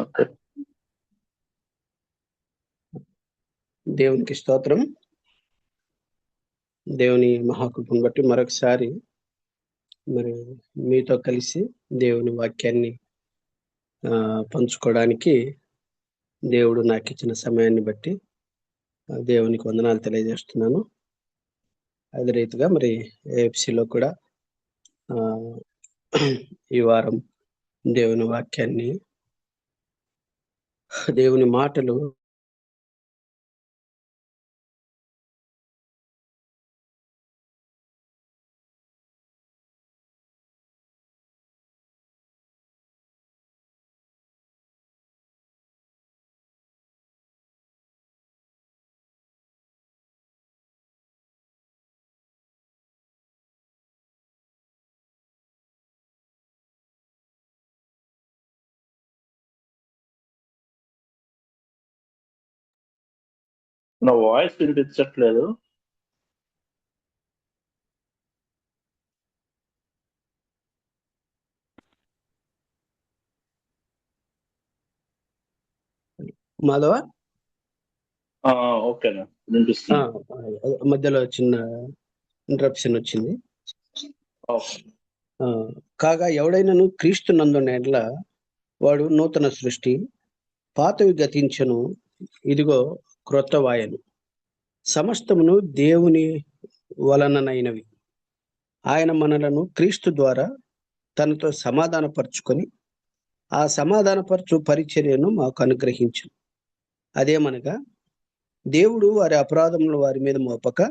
Okay. దేవునికి స్తోత్రం. దేవుని మహాకృపను బట్టి మరొకసారి మరి మీతో కలిసి దేవుని వాక్యాన్ని పంచుకోవడానికి దేవుడు నాకు ఇచ్చిన సమయాన్ని బట్టి దేవునికి వందనాలు తెలియజేస్తున్నాను. అదే రీతిగా మరి ఏఎఫ్సిలో కూడా ఈ వారం దేవుని వాక్యాన్ని, దేవుని మాటలు నా వాయిస్ వినిపించట్లేదు. మాధవ ఓకేనా, వినిపిస్తుంది. మధ్యలో చిన్న ఇంటరప్షన్ వచ్చింది. కాగా ఎవడైనను క్రీస్తు నందున్న ఎడల వాడు నూతన సృష్టి, పాతవి గతించను, ఇదిగో క్రొత్త వాయను. సమస్తమును దేవుని వలననైనవి. ఆయన మనలను క్రీస్తు ద్వారా తనతో సమాధానపరుచుకొని ఆ సమాధానపరచు పరిచర్యను మాకు అనుగ్రహించు. అదేమనగా దేవుడు వారి అపరాధములు వారి మీద మోపక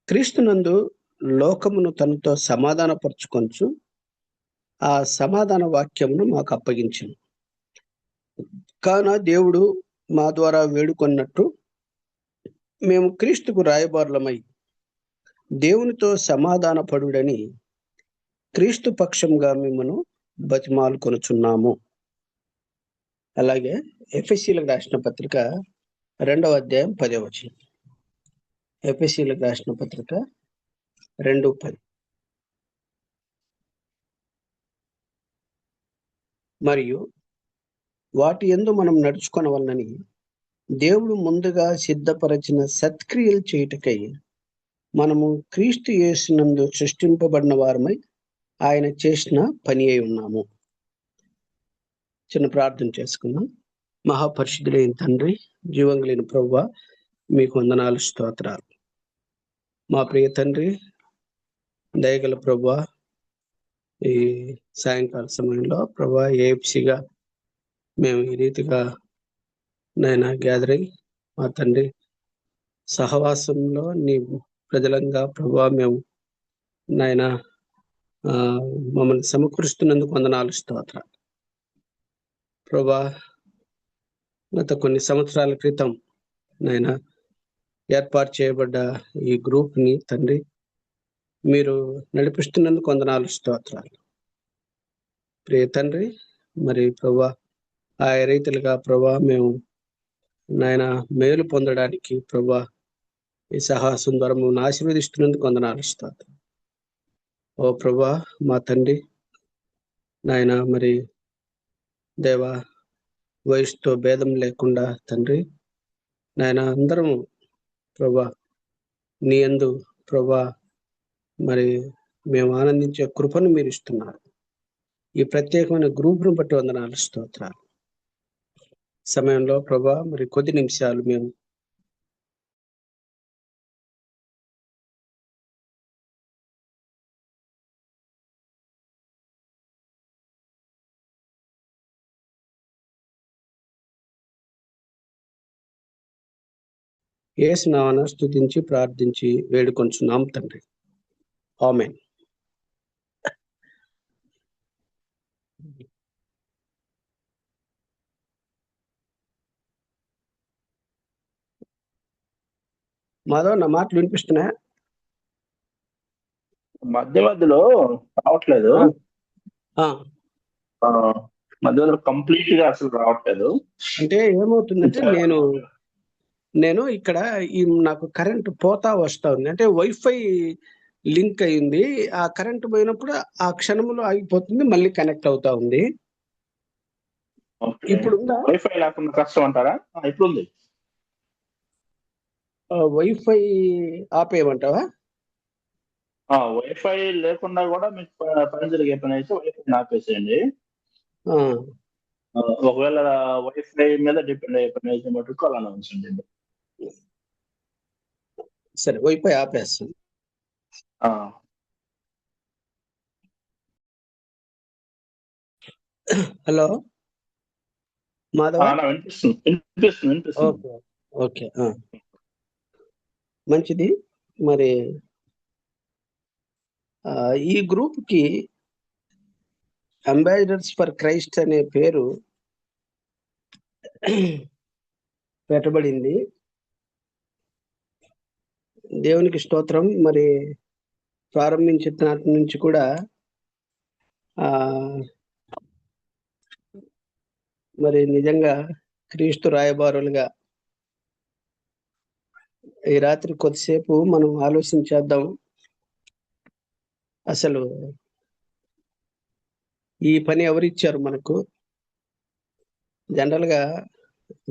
క్రీస్తునందు లోకమును తనతో సమాధానపరచుకొనుచు ఆ సమాధాన వాక్యమును మాకు అప్పగించును. కావున దేవుడు మా ద్వారా వేడుకొన్నట్టు మేము క్రీస్తుకు రాయబారులమై దేవునితో సమాధానపడుడని క్రీస్తు పక్షంగా మిమ్మను బతిమాలుకొనుచున్నాము. అలాగే ఎఫెసీలకు రాసిన పత్రిక 2వ అధ్యాయం 10వ వచనం. ఎఫెసీలకు రాసిన పత్రిక 2:10. మరియు వాటి యందు మనం నడుచుకొనవలనని దేవుడు ముందుగా సిద్ధపరచిన సత్క్రియలు చేయుటకై మనము క్రీస్తు యేసునందు సృష్టింపబడిన వారమై ఆయన చేసిన పని అయి ఉన్నాము. చిన్న ప్రార్థన చేసుకుందాం. మహాపరిశుద్ధుడైన తండ్రి, జీవంగలిగిన ప్రభువా, మీకు వందనాలు, స్తోత్రాలు. మా ప్రియ తండ్రి, దయగల ప్రభువా, ఈ సాయంకాల సమయంలో ప్రభువా ఏఎఫ్సిగా మేము ఈ రీతిగా నాయన గ్యాదర్ అయ్యి మా తండ్రి సహవాసంలో నీ ప్రజలంగా ప్రభువా మేము నాయన మమ్మల్ని సమకూరుస్తున్నందుకు వందనాలు, స్తోత్రాలు. ప్రభువా, గత కొన్ని సంవత్సరాల క్రితం నాయన ఏర్పాటు చేయబడ్డ ఈ గ్రూప్ని తండ్రి మీరు నడిపిస్తున్నందుకు వందనాలు, స్తోత్రాలు. ప్రియ తండ్రి, మరి ప్రభువా ఆ రీతిలుగా ప్రభువా మేము నాయన మేలు పొందడానికి ప్రభువా ఈ సహాసం ద్వారా మమ్మల్ని ఆశీర్వదిస్తున్నందుకు వందనాలు, స్తోత్రం. ఓ ప్రభువా మా తండ్రి నాయన, మరి దేవా వయసుతో భేదం లేకుండా తండ్రి నాయన అందరము ప్రభా నీ యందు ప్రభా మరి మేము ఆనందించే కృపను మీరు ఇస్తున్నారు. ఈ ప్రత్యేకమైన గ్రూప్ను బట్టి వందనాలు, స్తోత్రాలు. సమయంలో ప్రభా మరి కొద్ది నిమిషాలు మేము యేసు నామమున స్తుతించి ప్రార్థించి వేడుకొంచున్నాం తండ్రి. ఆమేన్. మాధవ్, నా మాటలు వినిపిస్తున్నాయా? మధ్య మధ్యలో రావట్లేదు. మధ్యలో కంప్లీట్ గా అసలు రావట్లేదు. అంటే ఏమవుతుందంటే నేను ఇక్కడ నాకు కరెంట్ పోతా వస్తా ఉంది. అంటే వైఫై లింక్ అయింది. ఆ కరెంట్ పోయినప్పుడు ఆ క్షణంలో ఆగిపోతుంది, మళ్ళీ కనెక్ట్ అవుతా ఉంది. ఓకే. ఇప్పుడు వైఫై లేకుండా కష్టం అంటారా? ఇప్పుడు ఉంది. వైఫై ఆపేయమంటావా? వైఫై లేకుండా కూడా మీకు పని జరిగే పని అయితే వైఫై ఆపేసేయండి. ఆ, ఒకవేళ వైఫై మీద డిపెండ్ అయ్యే పని అయితే మటుకు అలానే ఉంచండి. సరే, వైఫై ఆపేస్తాను. ఆ, హలో మాధవ. వినిపిస్తుంది. ఓకే, ఓకే, మంచిది. మరి ఈ గ్రూప్ కి అంబాసిడర్స్ ఫర్ క్రైస్ట్ అనే పేరు పెట్టబడింది. దేవునికి స్తోత్రం. మరి ప్రారంభించిన నాటి నుంచి కూడా మరి నిజంగా క్రీస్తు రాయబారులుగా ఈ రాత్రి కొద్దిసేపు మనం ఆలోచించేద్దాం. అసలు ఈ పని ఎవరిచ్చారు మనకు? జనరల్ గా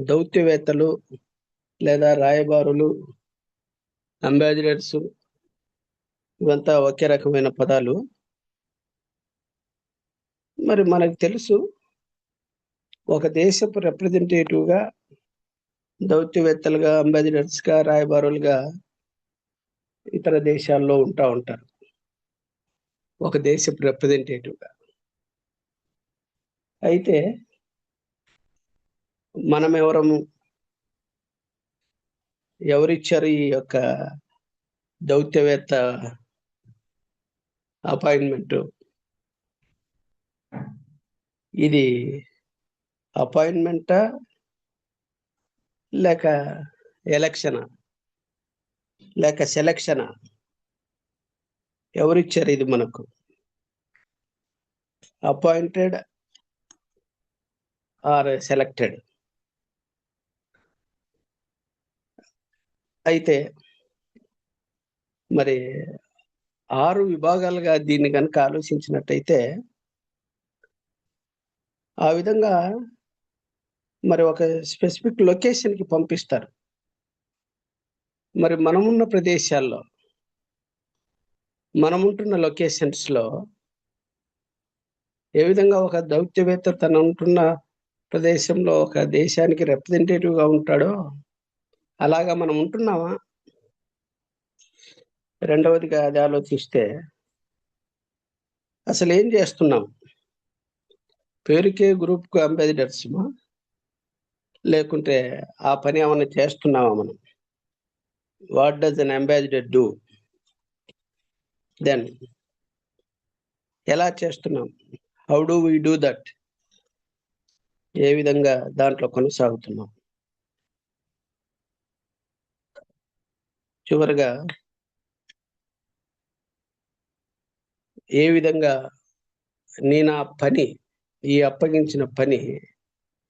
దౌత్యవేత్తలు లేదా రాయబారులు, అంబాసిడర్స్, ఇవంతా ఒకే రకమైన పదాలు. మరి మనకు తెలుసు, ఒక దేశపు రిప్రజెంటేటివ్ గా, దౌత్యవేత్తలుగా, అంబాసిడర్స్ గా, రాయబారులుగా ఇతర దేశాల్లో ఉంటారు. ఒక దేశపు రిప్రజెంటేటివ్ గా. అయితే మనం ఎవరిచ్చారు ఈ యొక్క దౌత్యవేత్త అపాయింట్మెంట్? ఇది అపాయింట్మెంటా లేక ఎలక్షనా లేక సెలక్షనా? ఎవరిచ్చారు ఇది మనకు? Appointed or selected? అయితే మరి 6 విభాగాలుగా దీన్ని కనుక ఆలోచించినట్టయితే, ఆ విధంగా మరి ఒక స్పెసిఫిక్ లొకేషన్ కి పంపిస్తారు. మరి మనమున్న ప్రదేశాల్లో, మనముంటున్న లొకేషన్స్ లో ఏ విధంగా ఒక దౌత్యవేత్త తన ఉంటున్న ప్రదేశంలో ఒక దేశానికి రిప్రజెంటేటివ్ గా ఉంటాడో, అలాగా మనం ఉంటున్నామా? రెండవదిగా అది ఆలోచిస్తే, అసలు ఏం చేస్తున్నాం? పేరుకే గ్రూప్ కు అంబాసిడర్స్ లేకుంటే ఆ పని ఏమైనా చేస్తున్నామా మనం? What does an ambassador do? దెన్ ఎలా చేస్తున్నాం? How do we do that? ఏ విధంగా దాంట్లో కొనసాగుతున్నాం? చివరిగా ఏ విధంగా నేను ఆ పని, ఈ అప్పగించిన పని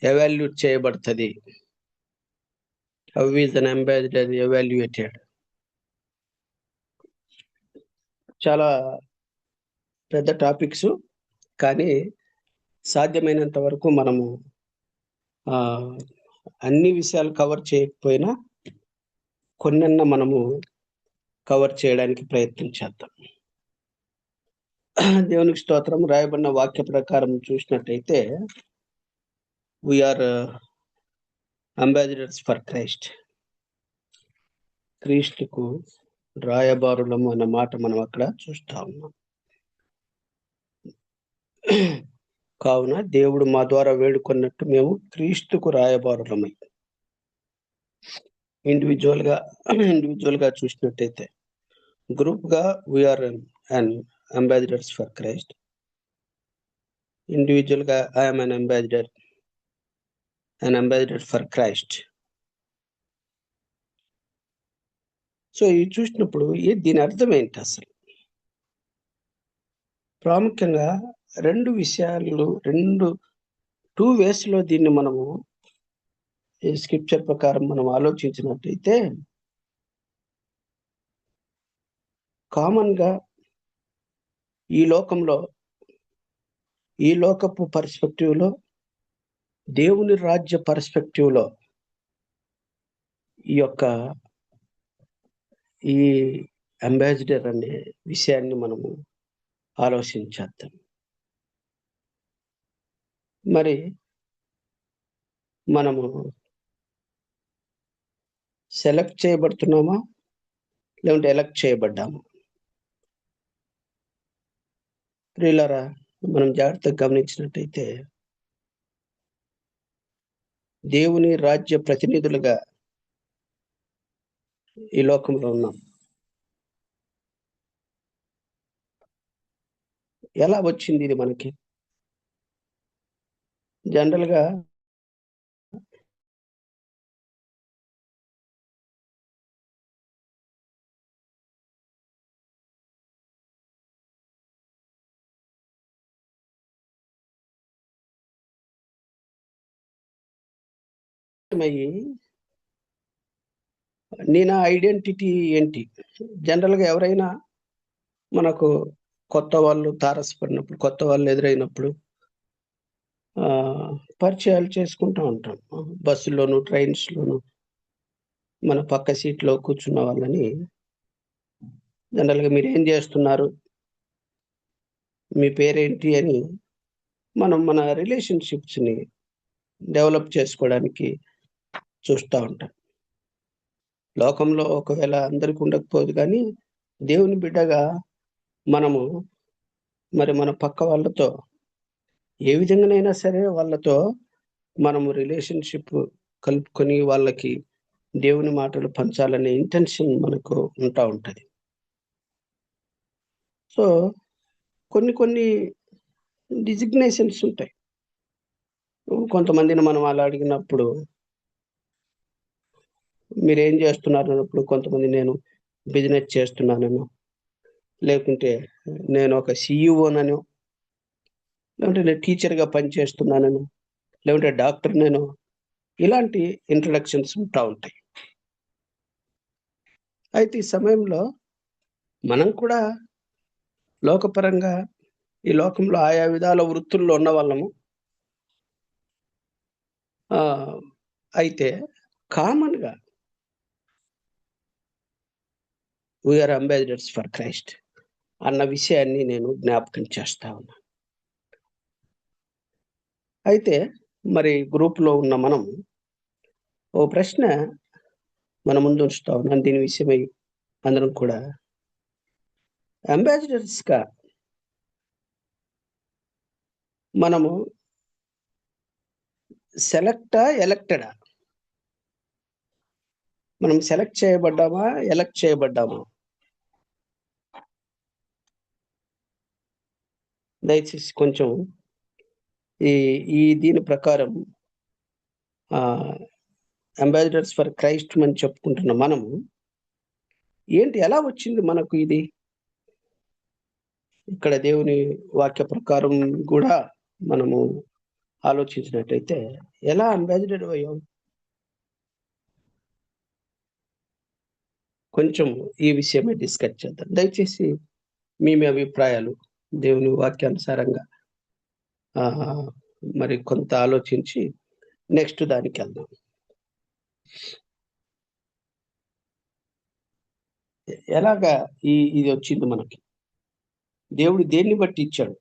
ఎవాల్యూట్ చేయబడుతుంది? How is an ambassador evaluated? చాలా పెద్ద టాపిక్స్, కానీ సాధ్యమైనంత వరకు మనము అన్ని విషయాలు కవర్ చేయకపోయినా కొన్నన్నా మనము కవర్ చేయడానికి ప్రయత్నం చేద్దాం. దేవునికి స్తోత్రం. రాయబడిన వాక్య ప్రకారం చూసినట్టయితే, వీఆర్ అంబాసిడర్స్ ఫర్ క్రైస్ట్. క్రీస్తుకు రాయబారులము అన్న మాట మనం అక్కడ చూస్తా ఉన్నాం. కావున దేవుడు మా ద్వారా వేడుకున్నట్టు మేము క్రీస్తుకు రాయబారులమై, ఇండివిజువల్ గా చూసినట్టయితే, గ్రూప్ గా we are and ambassadors for Christ. Individual గా I'm an ambassador for Christ. So ఇది చూసినప్పుడు దీని అర్థం ఏంటి అసలు? ప్రాముఖ్యంగా 2 విషయాలు, 2 ways లో దీన్ని మనము ఈ స్క్రిప్చర్ ప్రకారం మనం ఆలోచించినట్టయితే, కామన్గా ఈ లోకంలో, ఈ లోకపు పర్స్పెక్టివ్లో, దేవుని రాజ్య పర్స్పెక్టివ్లో ఈ యొక్క ఈ అంబాసిడర్ అనే విషయాన్ని మనము ఆలోచించేద్దాం. మరి మనము సెలెక్ట్ చేయబడుతున్నామా, లేకుంటే ఎలక్ట్ చేయబడ్డామా? ప్రియులారా, మనం జాగ్రత్తగా గమనించినట్టయితే దేవుని రాజ్య ప్రతినిధులుగా ఈ లోకంలో ఉన్నాం. ఎలా వచ్చింది ఇది మనకి? జనరల్గా నా ఐడెంటిటీ ఏంటి? జనరల్గా ఎవరైనా మనకు కొత్త వాళ్ళు తారసపడినప్పుడు, కొత్త వాళ్ళు ఎదురైనప్పుడు పరిచయాలు చేసుకుంటూ ఉంటాం. బస్సులోను, ట్రైన్స్‌లోను మన పక్క సీట్‌లో కూర్చున్న వాళ్ళని జనరల్‌గా మీరేం చేస్తున్నారు? మీ పేరేంటి? అని మనం మన రిలేషన్‌షిప్స్‌ని డెవలప్ చేసుకోవడానికి చూస్తా ఉంటాం. లోకంలో ఒకవేళ అందరికి ఉండకపోదు కానీ, దేవుని బిడ్డగా మనము మరి మన పక్క వాళ్ళతో ఏ విధంగానైనా సరే వాళ్ళతో మనము రిలేషన్‌షిప్ కలుపుకొని వాళ్ళకి దేవుని మాటలు పంచాలనే ఇంటెన్షన్ మనకు ఉంటా ఉంటది. సో, కొన్ని డిజిగ్నేషన్స్ ఉంటాయి. కొంతమందిని మనం అలా అడిగినప్పుడు మీరేం చేస్తున్నారు అన్నప్పుడు కొంతమంది నేను బిజినెస్ చేస్తున్నాననో, లేకుంటే నేను ఒక సీఈఓననో, లేకుంటే నేను టీచర్‌గా పనిచేస్తున్నాననో, లేకుంటే డాక్టర్‌ననో ఇలాంటి ఇంట్రడక్షన్స్ ఉంటా ఉంటాయి. అయితే ఈ సమయంలో మనం కూడా లోకపరంగా ఈ లోకంలో ఆయా విధాల వృత్తుల్లో ఉన్నవాళ్ళము. అయితే కామన్‌గా we are ambassadors for Christ అన్న విషయాన్ని నేను జ్ఞాపకం చేస్తా ఉన్నా. అయితే మరి గ్రూప్‌లో ఉన్న మనం ఓ ప్రశ్న మన ముందు ఉంచుతా ఉన్నాను. దీని విషయమై అందరం కూడా అంబాసిడర్స్‌గా మనము సెలెక్టా? ఎలక్టెడా? మనం సెలెక్ట్ చేయబడ్డామా? ఎలక్ట్ చేయబడ్డామా? దయచేసి కొంచెం ఈ ఈ దీని ప్రకారం అంబాసిడర్స్ ఫర్ క్రైస్ట్ అని చెప్పుకుంటున్న మనము ఎలా వచ్చింది మనకు ఇది? ఇక్కడ దేవుని వాక్య ప్రకారం కూడా మనము ఆలోచించినట్టయితే ఎలా అంబాసిడర్ అయ్యాం? కొంచెం ఈ విషయమే డిస్కస్ చేద్దాం. దయచేసి మీ అభిప్రాయాలు దేవుని వాక్యానుసారంగా మరి కొంత ఆలోచించి నెక్స్ట్ దానికెళ్దాం. ఎలాగా ఇది వచ్చింది మనకి? దేవుడు దేన్ని బట్టి ఇచ్చాడు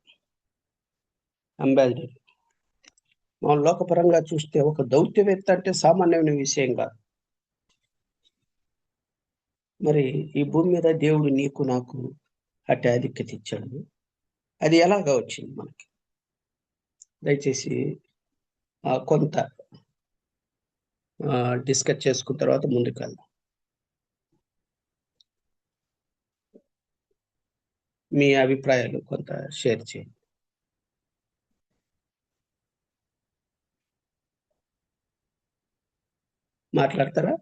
అంబాసిడర్? మనం లోకపరంగా చూస్తే ఒక దౌత్యవేత్త అంటే సామాన్యమైన విషయం కాదు. మరి ఈ భూమి మీద దేవుడు నీకు నాకు అట్టి ఆధిక్యత ఇచ్చాడు. అది ఎలాగా వచ్చింది మనకి? దయచేసి కొంత డిస్కస్ చేసుకున్న తర్వాత ముందుకెళ్దాం. మీ అభిప్రాయాలు కొంత షేర్ చేయండి. మాట్లాడతారా?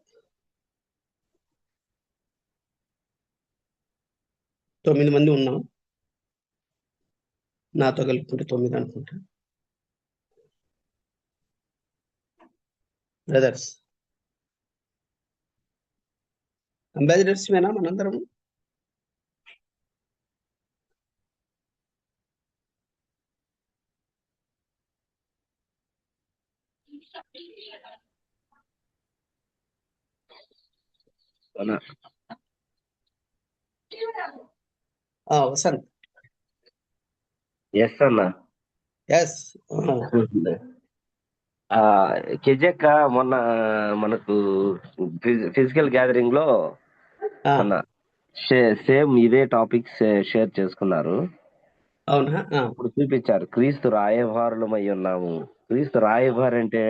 9 మంది ఉన్నాం. నాతో కలుపుకుంటే 9 అనుకుంటా. బ్రదర్స్, అంబాసిడర్స్ మేనా మనందరం? అన్న వసంత్. ఎస్ అన్న. ఎస్. ఆ కెజెక్క మొన్న మనకు ఫిజికల్ గ్యాదరింగ్ లో మొన్న సేమ్ ఇదే టాపిక్స్ షేర్ చేసుకున్నారు. అవునా? అప్పుడు చూపించారు క్రీస్తు రాయబారులమై ఉన్నాము. క్రీస్తు రాయబారి అంటే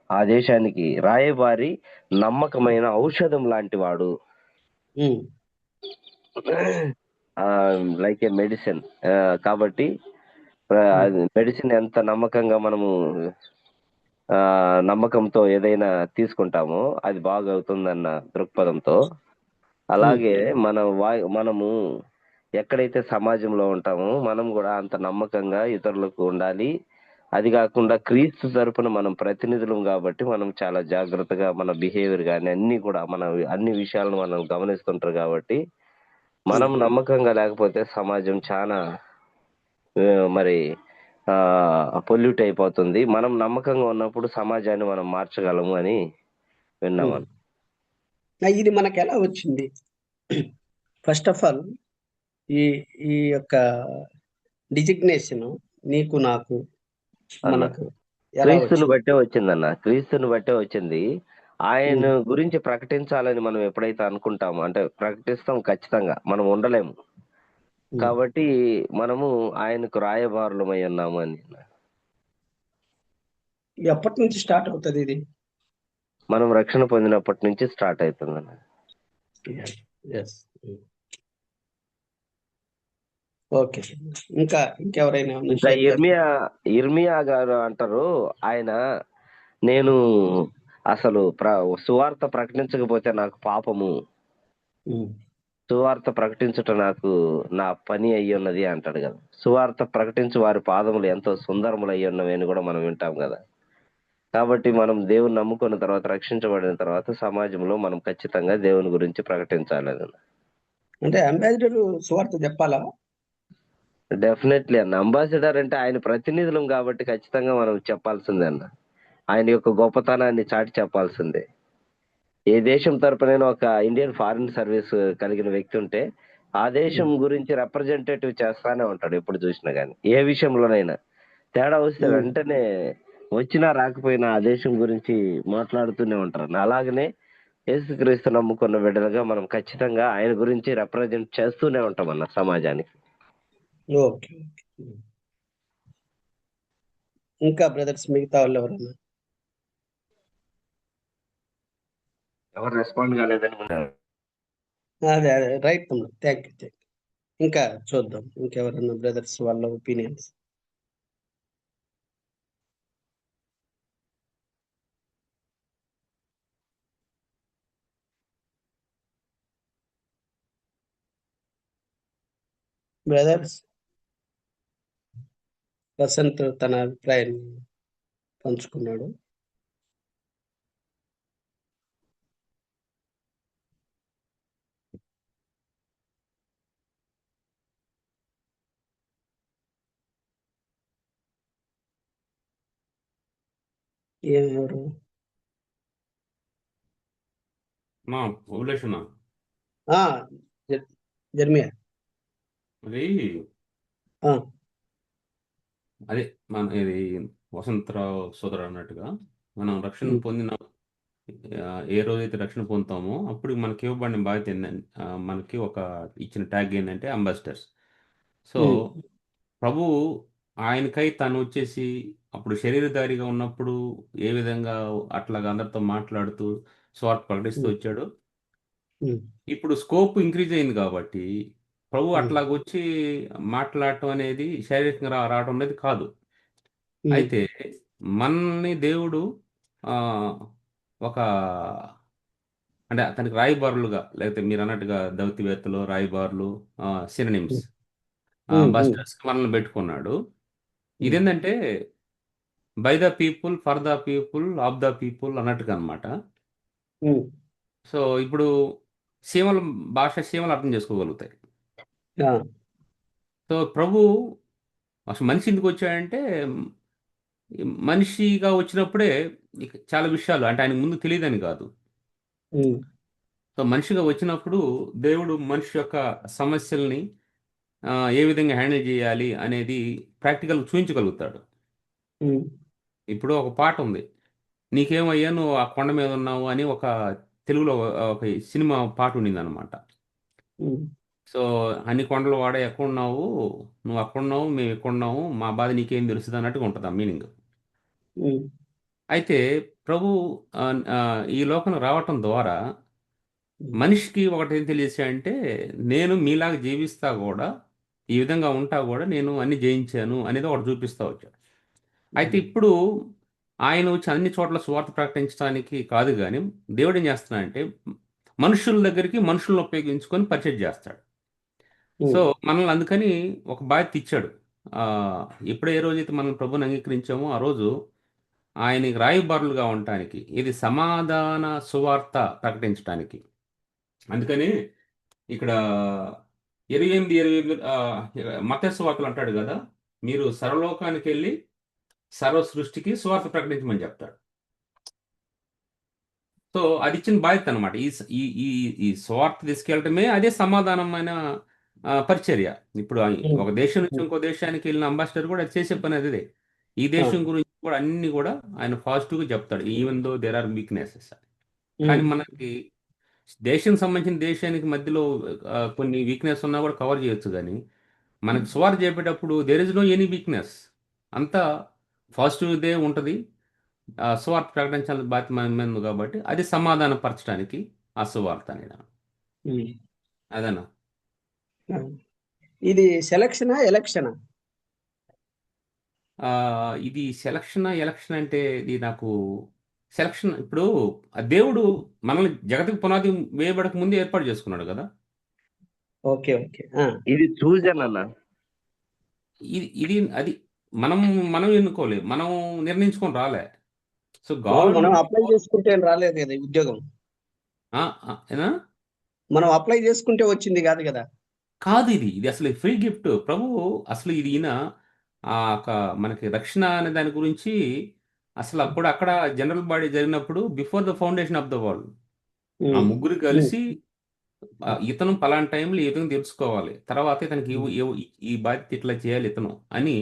ఆ దేశానికి రాయబారి నమ్మకమైన ఔషధం లాంటి వాడు, లైక్ ఏ మెడిసిన్. కాబట్టి మెడిసిన్ ఎంత నమ్మకంగా మనము నమ్మకంతో ఏదైనా తీసుకుంటామో అది బాగా అవుతుందన్న దృక్పథంతో, అలాగే మనము ఎక్కడైతే సమాజంలో ఉంటామో మనం కూడా అంత నమ్మకంగా ఇతరులకు ఉండాలి. అది కాకుండా క్రీస్తు తరపున మనం ప్రతినిధులం కాబట్టి మనం చాలా జాగ్రత్తగా మన బిహేవియర్ కానీ అన్ని కూడా మన అన్ని విషయాలను మనం గమనిస్తుంటారు. కాబట్టి మనం నమ్మకంగా లేకపోతే సమాజం చాలా మరి పొల్యూట్ అయిపోతుంది. మనం నమ్మకంగా ఉన్నప్పుడు సమాజాన్ని మనం మార్చగలము అని విన్నామని. ఇది మనకు ఎలా వచ్చింది? ఫస్ట్ ఆఫ్ ఆల్ ఈ ఈ యొక్క డిజిగ్నేషన్ నీకు నాకు మనకు క్రీస్తుని బట్టే వచ్చిందన్న. క్రీస్తుని బట్టే వచ్చింది. ఆయన గురించి ప్రకటించాలని మనం ఎప్పుడైతే అనుకుంటామో, అంటే ప్రకటిస్తాం ఖచ్చితంగా, మనం ఉండలేము. కాబట్టి మనము ఆయనకు రాయబారులమై ఉన్నాము అని. ఎప్పటి నుంచి స్టార్ట్ అవుతుంది ఇది? మనం రక్షణ పొందినప్పటి నుంచి స్టార్ట్ అవుతుంది అన్న. ఓకే. ఇంకెవరైనా ఇంకా ఇర్మియా గారు అంటారు, ఆయన నేను అసలు సువార్త ప్రకటించకపోతే నాకు పాపము, సువార్త ప్రకటించుట నాకు నా పని అయ్యి ఉన్నది అంటాడు కదా. సువార్త ప్రకటించు వారి పాదములు ఎంతో సుందరములు అయ్యి ఉన్నవి అని కూడా మనం వింటాం కదా. కాబట్టి మనం దేవుని నమ్ముకున్న తర్వాత, రక్షించబడిన తర్వాత సమాజంలో మనం ఖచ్చితంగా దేవుని గురించి ప్రకటించాలి. అంటే అంబాసిడర్ సువార్త చెప్పాలా? డెఫినెట్లీ అన్న. అంబాసిడర్ అంటే ఆయన ప్రతినిధులం కాబట్టి ఖచ్చితంగా మనం చెప్పాల్సిందే అన్న. ఆయన యొక్క గొప్పతనాన్ని చాటి చెప్పాల్సిందే. ఏ దేశం తరపునైనా ఒక ఇండియన్ ఫారిన్ సర్వీస్ కలిగిన వ్యక్తి ఉంటే ఆ దేశం గురించి రిప్రజెంటేటివ్ చేస్తానే ఉంటాడు ఎప్పుడు చూసినా గానీ. ఏ విషయంలోనైనా తేడా వస్తే వెంటనే వచ్చినా రాకపోయినా ఆ దేశం గురించి మాట్లాడుతూనే ఉంటారు. అలాగనే యేసుక్రీస్తు నమ్ముకున్న బిడ్డలుగా మనం ఖచ్చితంగా ఆయన గురించి రిప్రజెంట్ చేస్తూనే ఉంటాం అన్న సమాజానికి. ఓకే. ఇంకా బ్రదర్స్ మిగతా వాళ్ళు ఎవరన్నా? ఎవరు రెస్పాండ్ కాలేదని. అదే రైట్ తమ్ముడు, థ్యాంక్ యూ. ఇంకా చూద్దాం ఇంకెవరన్నా బ్రదర్స్ వాళ్ళ ఒపీనియన్స్. బ్రదర్స్, వసంత్ తన అభిప్రాయాన్ని పంచుకున్నాడు. ఎవరు? జర్మియా. అదే మన ఇది వసంతరావు సోదరు అన్నట్టుగా, మనం రక్షణ పొందిన ఏ రోజైతే రక్షణ పొందుతామో అప్పుడు మనకి ఇవ్వబడిన బాధ్యత ఏంటంటే, మనకి ఒక ఇచ్చిన ట్యాగ్ ఏంటంటే అంబాసిడర్స్. సో ప్రభు ఆయనకై తను వచ్చేసి అప్పుడు శరీరధారిగా ఉన్నప్పుడు ఏ విధంగా అట్లాగా అందరితో మాట్లాడుతూ స్వార్థ ప్రకటిస్తూ వచ్చాడు. ఇప్పుడు స్కోప్ ఇంక్రీజ్ అయింది కాబట్టి ప్రభు అట్లాగొచ్చి మాట్లాడటం అనేది శారీరకంగా రావడం అనేది కాదు. అయితే మనల్ని దేవుడు ఒక అంటే అతనికి రాయబారులుగా, లేకపోతే మీరు అన్నట్టుగా దౌత్యవేత్తలు, రాయబారులు, సిననిమ్స్, అంబాసిడర్స్ మనల్ని పెట్టుకున్నాడు. ఇదేంటంటే by the people, for the people, of the people అన్నట్టుగా అనమాట. సో ఇప్పుడు సీమలు అర్థం చేసుకోగలుగుతాయి. సో ప్రభు అసలు మనిషి ఎందుకు వచ్చాడంటే, మనిషిగా వచ్చినప్పుడే చాలా విషయాలు అంటే ఆయనకు ముందు తెలియదని కాదు. ఉమ్, సో మనిషిగా వచ్చినప్పుడు దేవుడు మనిషి యొక్క సమస్యల్ని ఏ విధంగా హ్యాండిల్ చేయాలి అనేది ప్రాక్టికల్గా చూపించగలుగుతాడు. ఉమ్, ఇప్పుడు ఒక పాట ఉంది, నీకేమయ్యా నువ్వు ఆ కొండ మీద ఉన్నావు అని ఒక తెలుగులో ఒక సినిమా పాట ఉండింది అనమాట. ఉమ్, సో అన్ని కొండలు వాడ ఎక్కడున్నావు, నువ్వు అక్కడున్నావు మేము ఎక్కడున్నాము, మా బాధ నీకేం తెలుస్తుంది అన్నట్టుగా ఉంటుంది ఆ మీనింగ్. ఉమ్, అయితే ప్రభు ఆ, ఆ, ఈ లోకం రావటం ద్వారా ఉమ్, మనిషికి ఒకటి ఏం తెలియచేయంటే, నేను మీలాగా జీవిస్తా కూడా, ఈ విధంగా ఉంటా కూడా నేను అన్ని జయించాను అనేది ఒకటి చూపిస్తా వచ్చాడు. అయితే ఉమ్, ఇప్పుడు ఆయన వచ్చి అన్ని చోట్ల సువార్త ప్రకటించడానికి కాదు కానీ దేవుడు ఏం చేస్తున్నాడంటే మనుషుల దగ్గరికి మనుషులను ఉపయోగించుకొని పరిచయం చేస్తాడు. సో ఉమ్, మనల్ని అందుకని ఒక బాధ్యత ఇచ్చాడు. ఆ, ఎప్పుడు ఏ రోజైతే మనం ప్రభుని అంగీకరించామో ఆ రోజు ఆయనకి రాయబారులుగా ఉండటానికి, ఇది సమాధాన సువార్త ప్రకటించడానికి. అందుకని ఇక్కడ 28 మత్తయి సువార్తలు అంటాడు కదా, మీరు సర్వలోకానికి వెళ్ళి సర్వ సృష్టికి సువార్త ప్రకటించమని చెప్తాడు. సో అది ఇచ్చిన బాధ్యత అనమాట. ఈ స- ఈ ఈ ఈ సువార్త తీసుకెళ్ళటమే అదే సమాధానమైన పరిచర్య. ఇప్పుడు ఉమ్, ఒక దేశం నుంచి ఉమ్, ఇంకో దేశానికి వెళ్ళిన అంబాసిడర్ కూడా అది చేసే పని అదే. ఈ ఆ, దేశం గురించి కూడా అన్ని కూడా ఆయన పాజిటివ్గా చెప్తాడు, even though there are weaknesses. కానీ ఉమ్, మనకి దేశం సంబంధించిన దేశానికి మధ్యలో కొన్ని వీక్నెస్ ఉన్నా కూడా కవర్ చేయొచ్చు. కానీ మనకి సువార్త చెప్పేటప్పుడు there is no any weakness, అంతా పాజిటివ్దే ఉంటుంది. సువార్త ప్రకటించాల్సిన బాధ్యత మన మీద ఉంది కాబట్టి అది సమాధానం పరచడానికి ఆ సువార్త అనేది ఉమ్, అదన్నా. ఆ. ఇది సెలక్షనా ఎలక్షనా? ఆ, ఇది సెలక్షన్ ఎలక్షన్ అంటే ఇది నాకు సెలక్షన్. ఇప్పుడు ఆ దేవుడు మనల్ని జగతికి పునాది వేయబడక ముందే ఏర్పాటు చేసుకున్నాడు కదా. Okay, okay. ఆ, ఇది చూజన్. ఇది ఇది అది మనం మనం ఎన్నుకోలేదు, మనం నిర్ణయించుకొని రాలే. సో మనం గాడ్ మనం అప్లై చేసుకుంటే ఏం రాలేదు కదా ఈ ఉద్యోగం. ఏనా మనం అప్లై చేసుకుంటే వచ్చింది కాదు కదా. కాదు, ఇది ఇది అసలు ఫ్రీ గిఫ్ట్ ప్రభు. అసలు ఇది ఈయన ఒక మనకి రక్షణ అనే దాని గురించి అసలు అప్పుడు అక్కడ జనరల్ బాడీ జరిగినప్పుడు before the foundation of the world ఆ ఉమ్, ముగ్గురు ఉమ్, కలిసి ఇతను పలానా టైంలో ఈ విధంగా తెలుసుకోవాలి, తర్వాత ఇతనికి ఉమ్, ఈ బాధ్యత ఇట్లా చేయాలి ఇతను అని,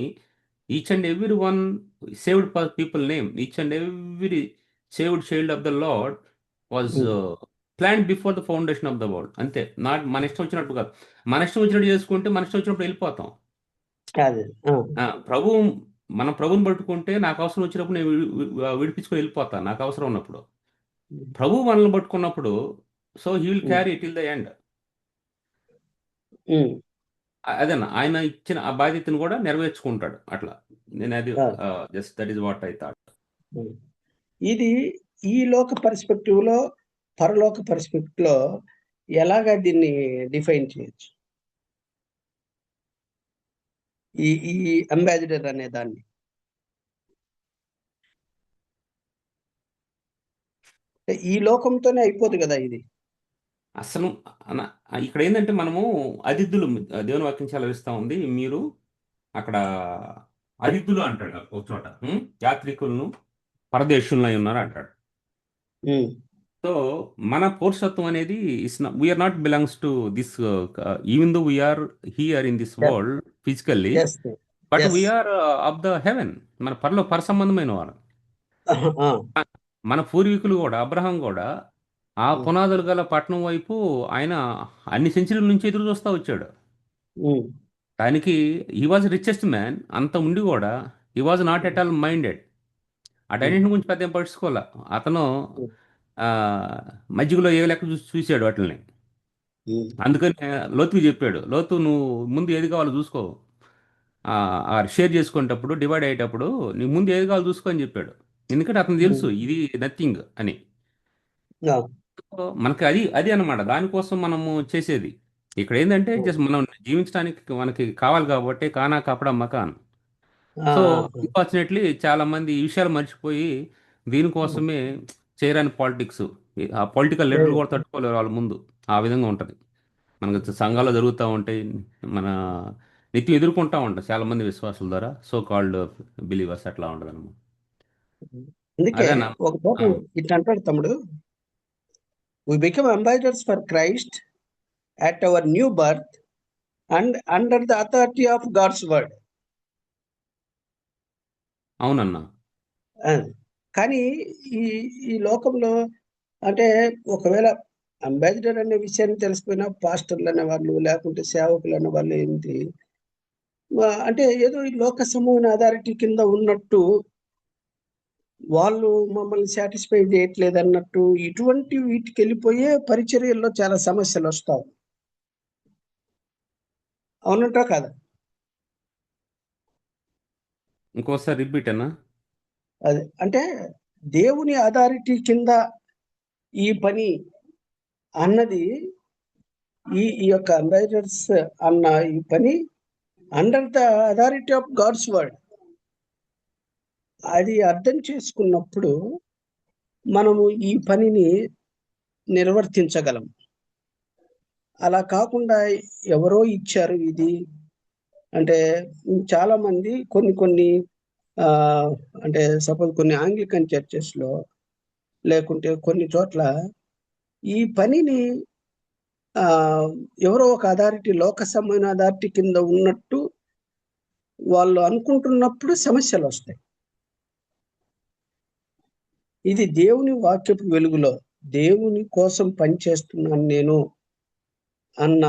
each and every one saved people name, each and every saved child of the lord was um, plan before the foundation of the world. అంతే, నాట్ మన ఇష్టం వచ్చినట్టు కాదు. మన ఇష్టం వచ్చినట్టు చేసుకుంటే మన ఇష్టం వచ్చినప్పుడు వెళ్ళిపోతాం. అదే. ఆ, ప్రభు మనం ప్రభుని పట్టుకుంటే నాకు అవసరం వచ్చినప్పుడు నేను విడిపించుకొని వెళ్ళిపోతాను నాకు అవసరం ఉన్నప్పుడు. ఉమ్, ప్రభు మనల్ని పట్టుకున్నప్పుడు so he will um, carry till the end. Um, అదన్న ఆయన ఇచ్చిన ఆ బాధ్యతను కూడా నెరవేర్చుకుంటాడు అట్లా. నేను అది ఆ, just that is what I thought. Um. ఇది ఈ లోక పర్స్పెక్టివ్ లో, పరలోక పర్స్పెక్టివ్ లో ఎలాగా దీన్ని డిఫైన్ చేయొచ్చు ఈ ఈ అంబాసిడర్ అనే దాన్ని? అంటే ఈ లోకంతోనే అయిపోదు కదా ఇది. అసలు ఇక్కడ ఏంటంటే మనము అతిథులు, దేవుని వాక్యం సెలవిస్తా ఉంది, మీరు అక్కడ అతిథులు అంటాడు ఒక చోట, యాత్రికులను పరదేశులను అయి ఉన్నారు అంటాడు. ఉమ్, సో మన పౌరసత్వం అనేది we are not belongs to this, even though we are here in this yes, world physically, yes, but yes. We are of the heaven. మన పర సంబంధమైన వారు. ఆ, మన పూర్వీకులు కూడా, అబ్రహాం కూడా ఆ ఉమ్, పునాదులు గల పట్టణం వైపు ఆయన అన్ని సెంచరీల నుంచి ఎదురు చూస్తూ వచ్చాడు. ఉమ్, దానికి హీ వాజ్ రిచెస్ట్ మ్యాన్, అంత ఉండి కూడా he was not at all minded. ఆ ఉమ్, డైనెంట్ గురించి పెద్ద ఏం పట్టించుకోలే అతను. ఉమ్, ఆ, మజ్జిగలో ఏ లెక్క చూసాడు వాటిని. ఉమ్, అందుకని లోతుకి చెప్పాడు, లోతు నువ్వు ముందు ఏది కావాలో చూసుకో, షేర్ చేసుకునేటప్పుడు డివైడ్ అయ్యేటప్పుడు నీ ముందు ఏది కావాలో చూసుకో అని చెప్పాడు. ఎందుకంటే అతను తెలుసు ఉమ్, ఇది నథింగ్ అని. ఆ, సో మనకి అది అది అనమాట దానికోసం మనము చేసేది. ఇక్కడ ఏంటంటే ఉమ్, జస్ట్ మనం జీవించడానికి మనకి కావాలి కాబట్టి కానా కపడా మకాన్. ఆ, సో ఆ, అన్ఫార్చునేట్లీ చాలా మంది ఈ విషయాలు మర్చిపోయి ఉమ్, దీనికోసమే చేయరాని పాలిటిక్స్, ఆ పొలిటికల్ లీడర్లు ఉమ్, కూడా తట్టుకోలేరు వాళ్ళ ముందు. ఆ విధంగా ఉంటుంది. మనకు సంఘాలు జరుగుతూ ఉంటాయి, మన నిత్యం ఎదుర్కొంటూ ఉంటాం చాలా మంది విశ్వాసుల ద్వారా, సో కాల్డ్ బిలీవర్స్ అట్లా ఉండదు అనమాట. అందుకే అదేనా ఒక చోట ఇట్లా అంటాడు తమ్ముడు, we become ambassadors for Christ at our new birth and under the authority of God's word. అవునన్నా. కానీ ఈ ఈ లోకంలో అంటే ఒకవేళ అంబాసిడర్ అనే విషయాన్ని తెలిసిపోయినా పాస్టర్లు అనే వాళ్ళు లేకుంటే సేవకులు అనే వాళ్ళు ఏంటి అంటే ఏదో ఈ లోక సమూహ అథారిటీ కింద ఉన్నట్టు వాళ్ళు మమ్మల్ని సాటిస్ఫై చేయట్లేదు అన్నట్టు ఇటువంటి వీటికి వెళ్ళిపోయే పరిచర్యల్లో చాలా సమస్యలు వస్తాయి. అవునంటా కాదా? ఇంకోసారి రిపీట్ అన్నా. అది అంటే దేవుని అథారిటీ కింద ఈ పని అన్నది ఈ యొక్క అంబాసిడర్స్ అన్న ఈ పని under the authority of God's word. అది అర్థం చేసుకున్నప్పుడు మనము ఈ పనిని నిర్వర్తించగలం. అలా కాకుండా ఎవరో ఇచ్చారు ఇది అంటే చాలా మంది కొన్ని అంటే సపోజ్ కొన్ని ఆంగ్లికన్ చర్చెస్ లో లేకుంటే కొన్ని చోట్ల ఈ పనిని ఎవరో ఒక అథారిటీ లోక సంబంధ అథారిటీ కింద ఉన్నట్టు వాళ్ళు అనుకుంటున్నప్పుడు సమస్యలు వస్తాయి. ఇది దేవుని వాక్యపు వెలుగులో దేవుని కోసం పనిచేస్తున్నాను నేను అన్న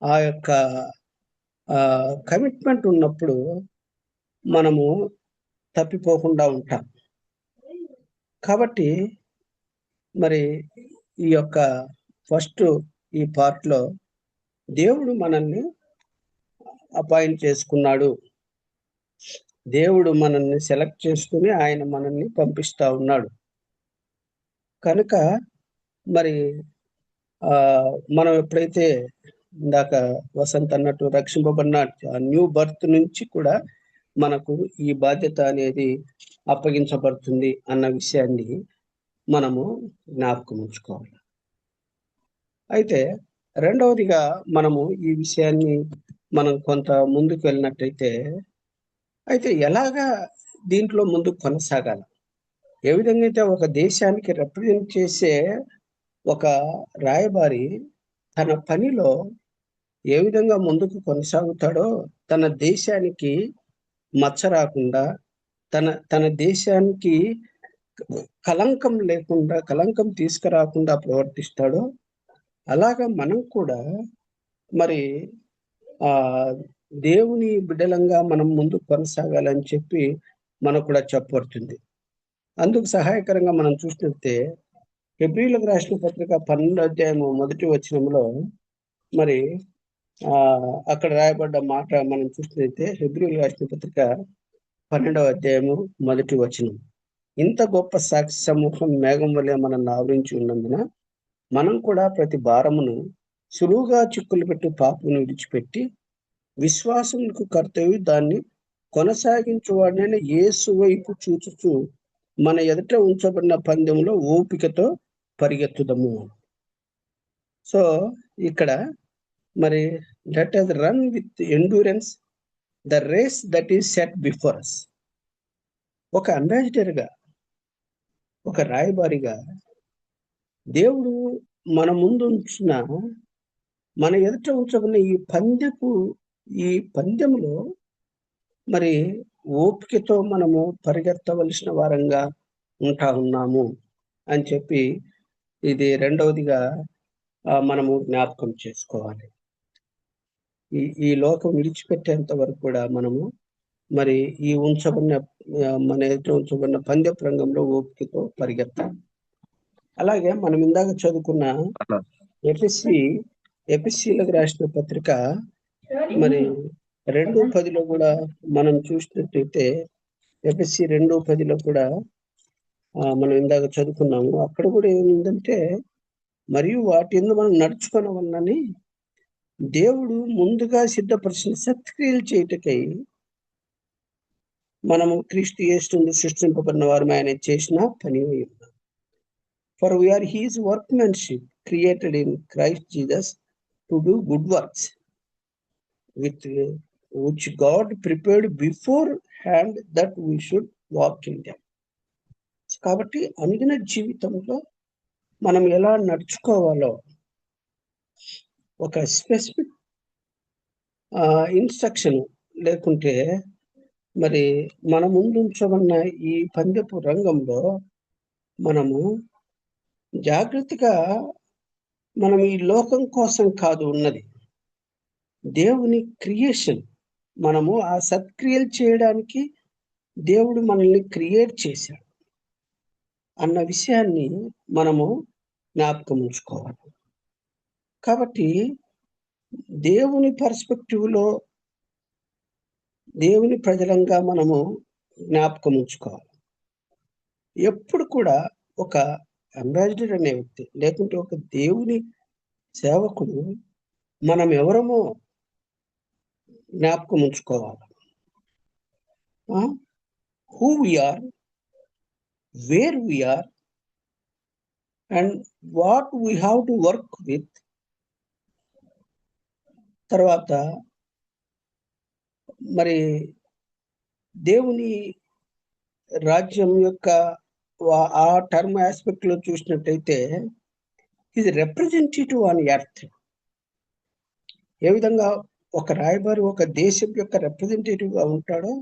ఆ యొక్క కమిట్మెంట్ ఉన్నప్పుడు మనము తప్పిపోకుండా ఉంటాం. కాబట్టి మరి ఈ యొక్క ఫస్ట్ ఈ పార్ట్లో దేవుడు మనల్ని అపాయింట్ చేసుకున్నాడు, దేవుడు మనల్ని సెలెక్ట్ చేసుకుని ఆయన మనల్ని పంపిస్తా ఉన్నాడు. కనుక మరి మనం ఎప్పుడైతే ఇందాక వసంత్ అన్నట్టు రక్షింపబడిన న్యూ బర్త్ నుంచి కూడా మనకు ఈ బాధ్యత అనేది అప్పగించబడుతుంది అన్న విషయాన్ని మనము జ్ఞాపకం ఉంచుకోవాలి. అయితే రెండవదిగా మనము ఈ విషయాన్ని మనం కొంత ముందుకు వెళ్ళినట్టయితే అయితే ఎలాగా దీంట్లో ముందుకు కొనసాగాలి, ఏ విధంగా అయితే ఒక దేశానికి రిప్రజెంట్ చేసే ఒక రాయబారి తన పనిలో ఏ విధంగా ముందుకు కొనసాగుతాడో తన దేశానికి మచ్చ రాకుండా తన దేశానికి కలంకం లేకుండా కలంకం తీసుకురాకుండా ప్రవర్తిస్తాడో అలాగా మనం కూడా మరి దేవుని బిడ్డలంగా మనం ముందుకు కొనసాగాలని చెప్పి మనకు కూడా చెప్పబడుతుంది. అందుకు సహాయకరంగా మనం చూసినట్టే హెబ్రీయులకు రాసిన పత్రిక 12వ అధ్యాయం 1వ వచనంలో మరి అక్కడ రాయబడ్డ మాట మనం చూసినట్లయితే హెబ్రీయులకు రాసిన పత్రిక 12వ అధ్యాయము 1వ వచనం, ఇంత గొప్ప సాక్షి సమూహం మేఘం వలె మనల్ని ఆవరించి ఉన్నందున మనం కూడా ప్రతి భారమును సులువుగా చిక్కులు పెట్టి పాపమును విడిచిపెట్టి విశ్వాసములకు కర్తవ్యం దాన్ని కొనసాగించువాడినైన యేసు వైపు చూచుచు మన ఎదుట ఉంచబడిన పందెంలో ఓపికతో పరిగెత్తుదము. సో ఇక్కడ మరి let us run with endurance the race that is set before us. ఒక అంబాసిడర్గా ఒక రాయబారిగా దేవుడు మన ముందు ఉంచిన మన ఎదుట ఉంచబడిన ఈ పందెంలో మరి ఓపికతో మనము పరిగెత్తవలసిన వారంగా ఉన్నాము అని చెప్పి ఇది రెండవదిగా మనము జ్ఞాపకం చేసుకోవాలి. ఈ లోకం విడిచిపెట్టేంత వరకు కూడా మనము మరి ఈ మన ఎదుట ఉంచబడిన పందె రంగంలో ఓపికతో పరిగెత్తాలి. అలాగే మనం ఇందాక చదువుకున్న ఎఫెసీయులకు రాసిన పత్రిక మరి 2:10 కూడా మనం చూసినట్టయితే ఎఫెసీ 2:10 కూడా మనం ఇందాక చదువుకున్నాము. అక్కడ కూడా ఏమిందంటే మరియు వాటి యందు మనం నడుచుకొనవలనని దేవుడు ముందుగా సిద్ధపరిచిన సత్క్రియలు చేయుటకై మనము క్రీస్తు యేసునందు సృష్టింపబడిన వారు ఆయన చేసిన పని. For we are his workmanship created in Christ Jesus to do good works which God prepared beforehand that we should walk in them. కాబట్టి అనుదిన జీవితంలో మనం ఎలా నడుచుకోవాలో ఒక స్పెసిఫిక్ ఇన్స్ట్రక్షన్ లేకుంటే మరి మన ముందు ఉంచబడిన ఈ పందెపు రంగంలో మనము జాగ్రత్తగా మనం ఈ లోకం కోసం కాదు ఉన్నది, దేవుని క్రియేషన్. మనము ఆ సత్క్రియలు చేయడానికి దేవుడు మనల్ని క్రియేట్ చేశాడు అన్న విషయాన్ని మనము జ్ఞాపకం ఉంచుకోవాలి. కాబట్టి దేవుని పర్స్పెక్టివ్లో దేవుని ప్రజలంగా మనము జ్ఞాపకం ఉంచుకోవాలి. ఎప్పుడు కూడా ఒక అంబాసిడర్ అనే వ్యక్తి లేకుంటే ఒక దేవుని సేవకుడు మనం ఎవరమో జ్ఞాపకం ఉంచుకోవాలి. Who we are, where we are and what we have to work with. తర్వాత మరి దేవుని రాజ్యం యొక్క ఆ టర్మ్ ఆస్పెక్ట్ లో చూసినట్టయితే ఇది రిప్రజెంటేటివ్ ఆన్ ఎర్త్. ఏ విధంగా ఒక రాయబారి ఒక దేశం యొక్క రిప్రజెంటేటివ్ గా ఉంటాడో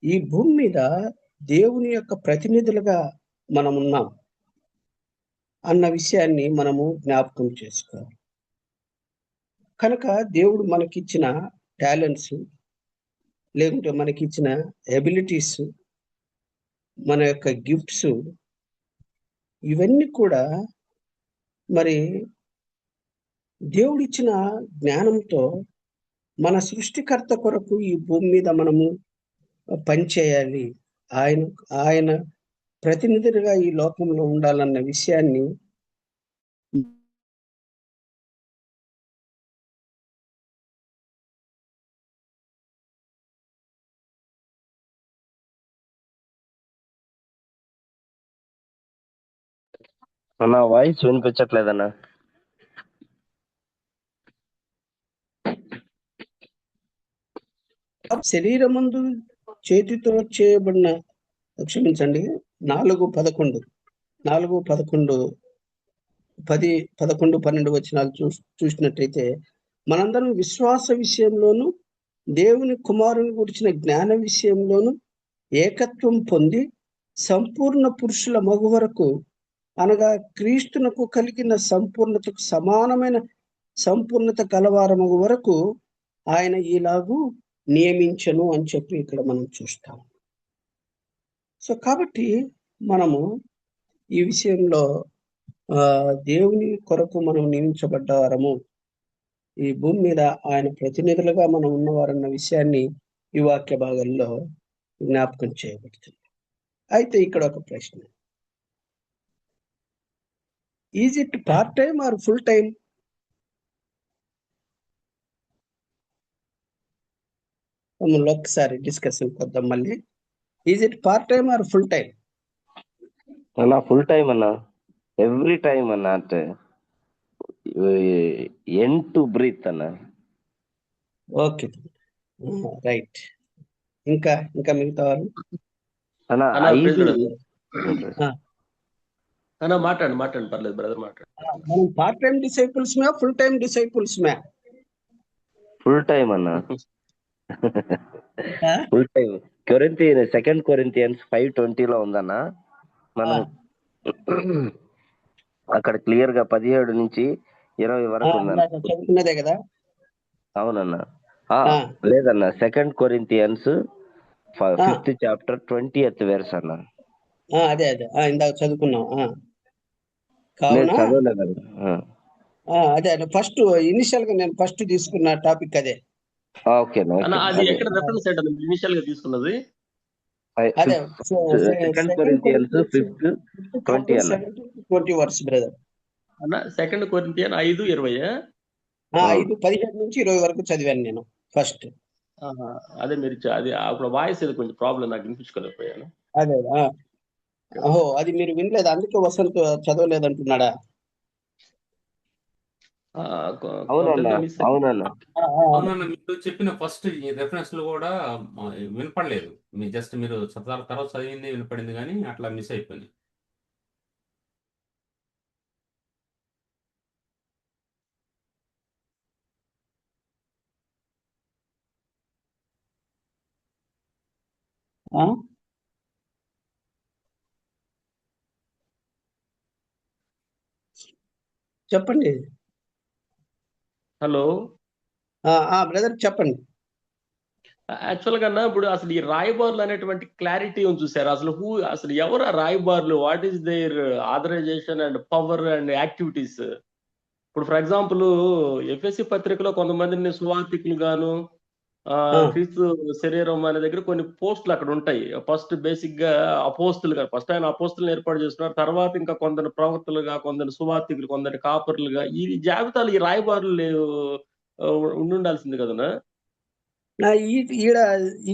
ఈ భూమి మీద దేవుని యొక్క ప్రతినిధులుగా మనం ఉన్నాం అన్న విషయాన్ని మనము జ్ఞాపకం చేసుకోవాలి. కనుక దేవుడు మనకిచ్చిన టాలెంట్స్ లేకుంటే మనకిచ్చిన ఎబిలిటీస్, మన యొక్క గిఫ్ట్స్, ఇవన్నీ కూడా మరి దేవుడిచ్చిన జ్ఞానంతో మన సృష్టికర్త కొరకు ఈ భూమి మీద మనము పనిచేయాలి, ఆయన ప్రతినిధులుగా ఈ లోకంలో ఉండాలన్న విషయాన్ని నా వాయిస్ వినిపించట్లేదన్నా. శరీరమందు చేతితో చేయబడిన, క్షమించండి, 4:11 10, 11, 12 వచనాలు చూసినట్టయితే మనందరం విశ్వాస విషయంలోను దేవుని కుమారుని గురించిన జ్ఞాన విషయంలోను ఏకత్వం పొంది సంపూర్ణ పురుషుల మగు వరకు, అనగా క్రీస్తునకు కలిగిన సంపూర్ణతకు సమానమైన సంపూర్ణత కలవారమగు వరకు ఆయన ఇలాగూ నియమించను అని చెప్పి ఇక్కడ మనం చూస్తాం. సో కాబట్టి మనము ఈ విషయంలో దేవుని కొరకు మనం నియమించబడ్డవారము, ఈ భూమి మీద ఆయన ప్రతినిధులుగా మనం ఉన్నవారన్న విషయాన్ని ఈ వాక్య భాగంలో జ్ఞాపకం చేయబడుతుంది. అయితే ఇక్కడ ఒక ప్రశ్న, is it part time or full time? మమ్మల్ని ఒక్కసారి డిస్కషన్ కొద్దాం మళ్ళీ. Is it part time or full time? అన్నా ఫుల్ టైం అన్నా, ఎవ్రీ టైం అన్నా, అంటే ఎండ్ టు బ్రీత్ అన్నా. Okay, right. ఇంకా మిగతా వాళ్ళు అన్నా మాట్లాడండి పర్లేదు బ్రదర్, మాట్లాడు. మనం పార్ట్ టైం డిసైపుల్స్ మే, ఫుల్ టైం డిసైపుల్స్ మే? ఫుల్ టైం అన్నా, ఫుల్ టైం. సెకండ్ కొరింథియన్స్ 5:20 ఉందన్నా. మనం అక్కడ క్లియర్ గా 17 నుంచి 20 వరకు ఉందన్న. చదువుకున్నదే కదా? అవునన్నా. లేదన్నా, second Corinthians 5th chapter 20th verse అన్నా. అదే ఇందాక చదువుకున్నాం. అదే ఫస్ట్ ఇనిషియల్ గా నేను ఫస్ట్ తీసుకున్న టాపిక్ అదే. ఓకే, అది ఎక్కడ రెఫరెన్స్ ఏంటంటే ఇనిషియల్ గా తీసుకున్నది? అదే సెకండ్ కొరింథియన్స్ 5:20 వర్స్ బ్రదర్. అన్న సెకండ్ కొరింథియన్ 5:20, 5:17 నుంచి 20 వరకు చదివాను నేను ఫస్ట్. అదే మీరు అది అప్పుడు వాయిస్ ఏదో కొంచెం ప్రాబ్లం, నాకు వినిపించుకోలేకపోయాను. అదే అది మీరు వినలేదు, అందుకే వసంత్ చదవలేదంటున్నాడా? అవునన్నా కొంత మిస్ అవునన్నా అవునన్న, మీరు చెప్పిన ఫస్ట్ ఈ రెఫరెన్స్ లో కూడా వినపడలేదు. మీరు తర్వాత చదివింది వినపడింది, కానీ అట్లా మిస్ అయిపోయింది. చెప్పండి. హలో, బ్రదర్ చెప్పండి. యాక్చువల్ గా ఇప్పుడు అసలు ఈ రాయబారులు అనేటువంటి క్లారిటీ ఉంది చూసారు. అసలు ఎవరు ఆ రాయబారులు, what is there authorization and power and activities? ఇప్పుడు ఫర్ ఎగ్జాంపుల్ ఎఫ్ఎస్సి పత్రికలో కొంతమందిని సువార్థికులు గాను, క్రీస్తు శరీరం అనే దగ్గర కొన్ని పోస్టులు అక్కడ ఉంటాయి. ఫస్ట్ బేసిక్ గా అపోస్తులుగా, ఫస్ట్ ఆయన అపోస్తులను ఏర్పాటు చేస్తున్నారు. తర్వాత ఇంకా కొందరు ప్రవక్తలుగా, కొందరు సువార్థికులు, కొందరు కాపరులుగా, ఈ జాబితాలు ఈ రాయబారులు ఉండాల్సింది కదనా? ఈడ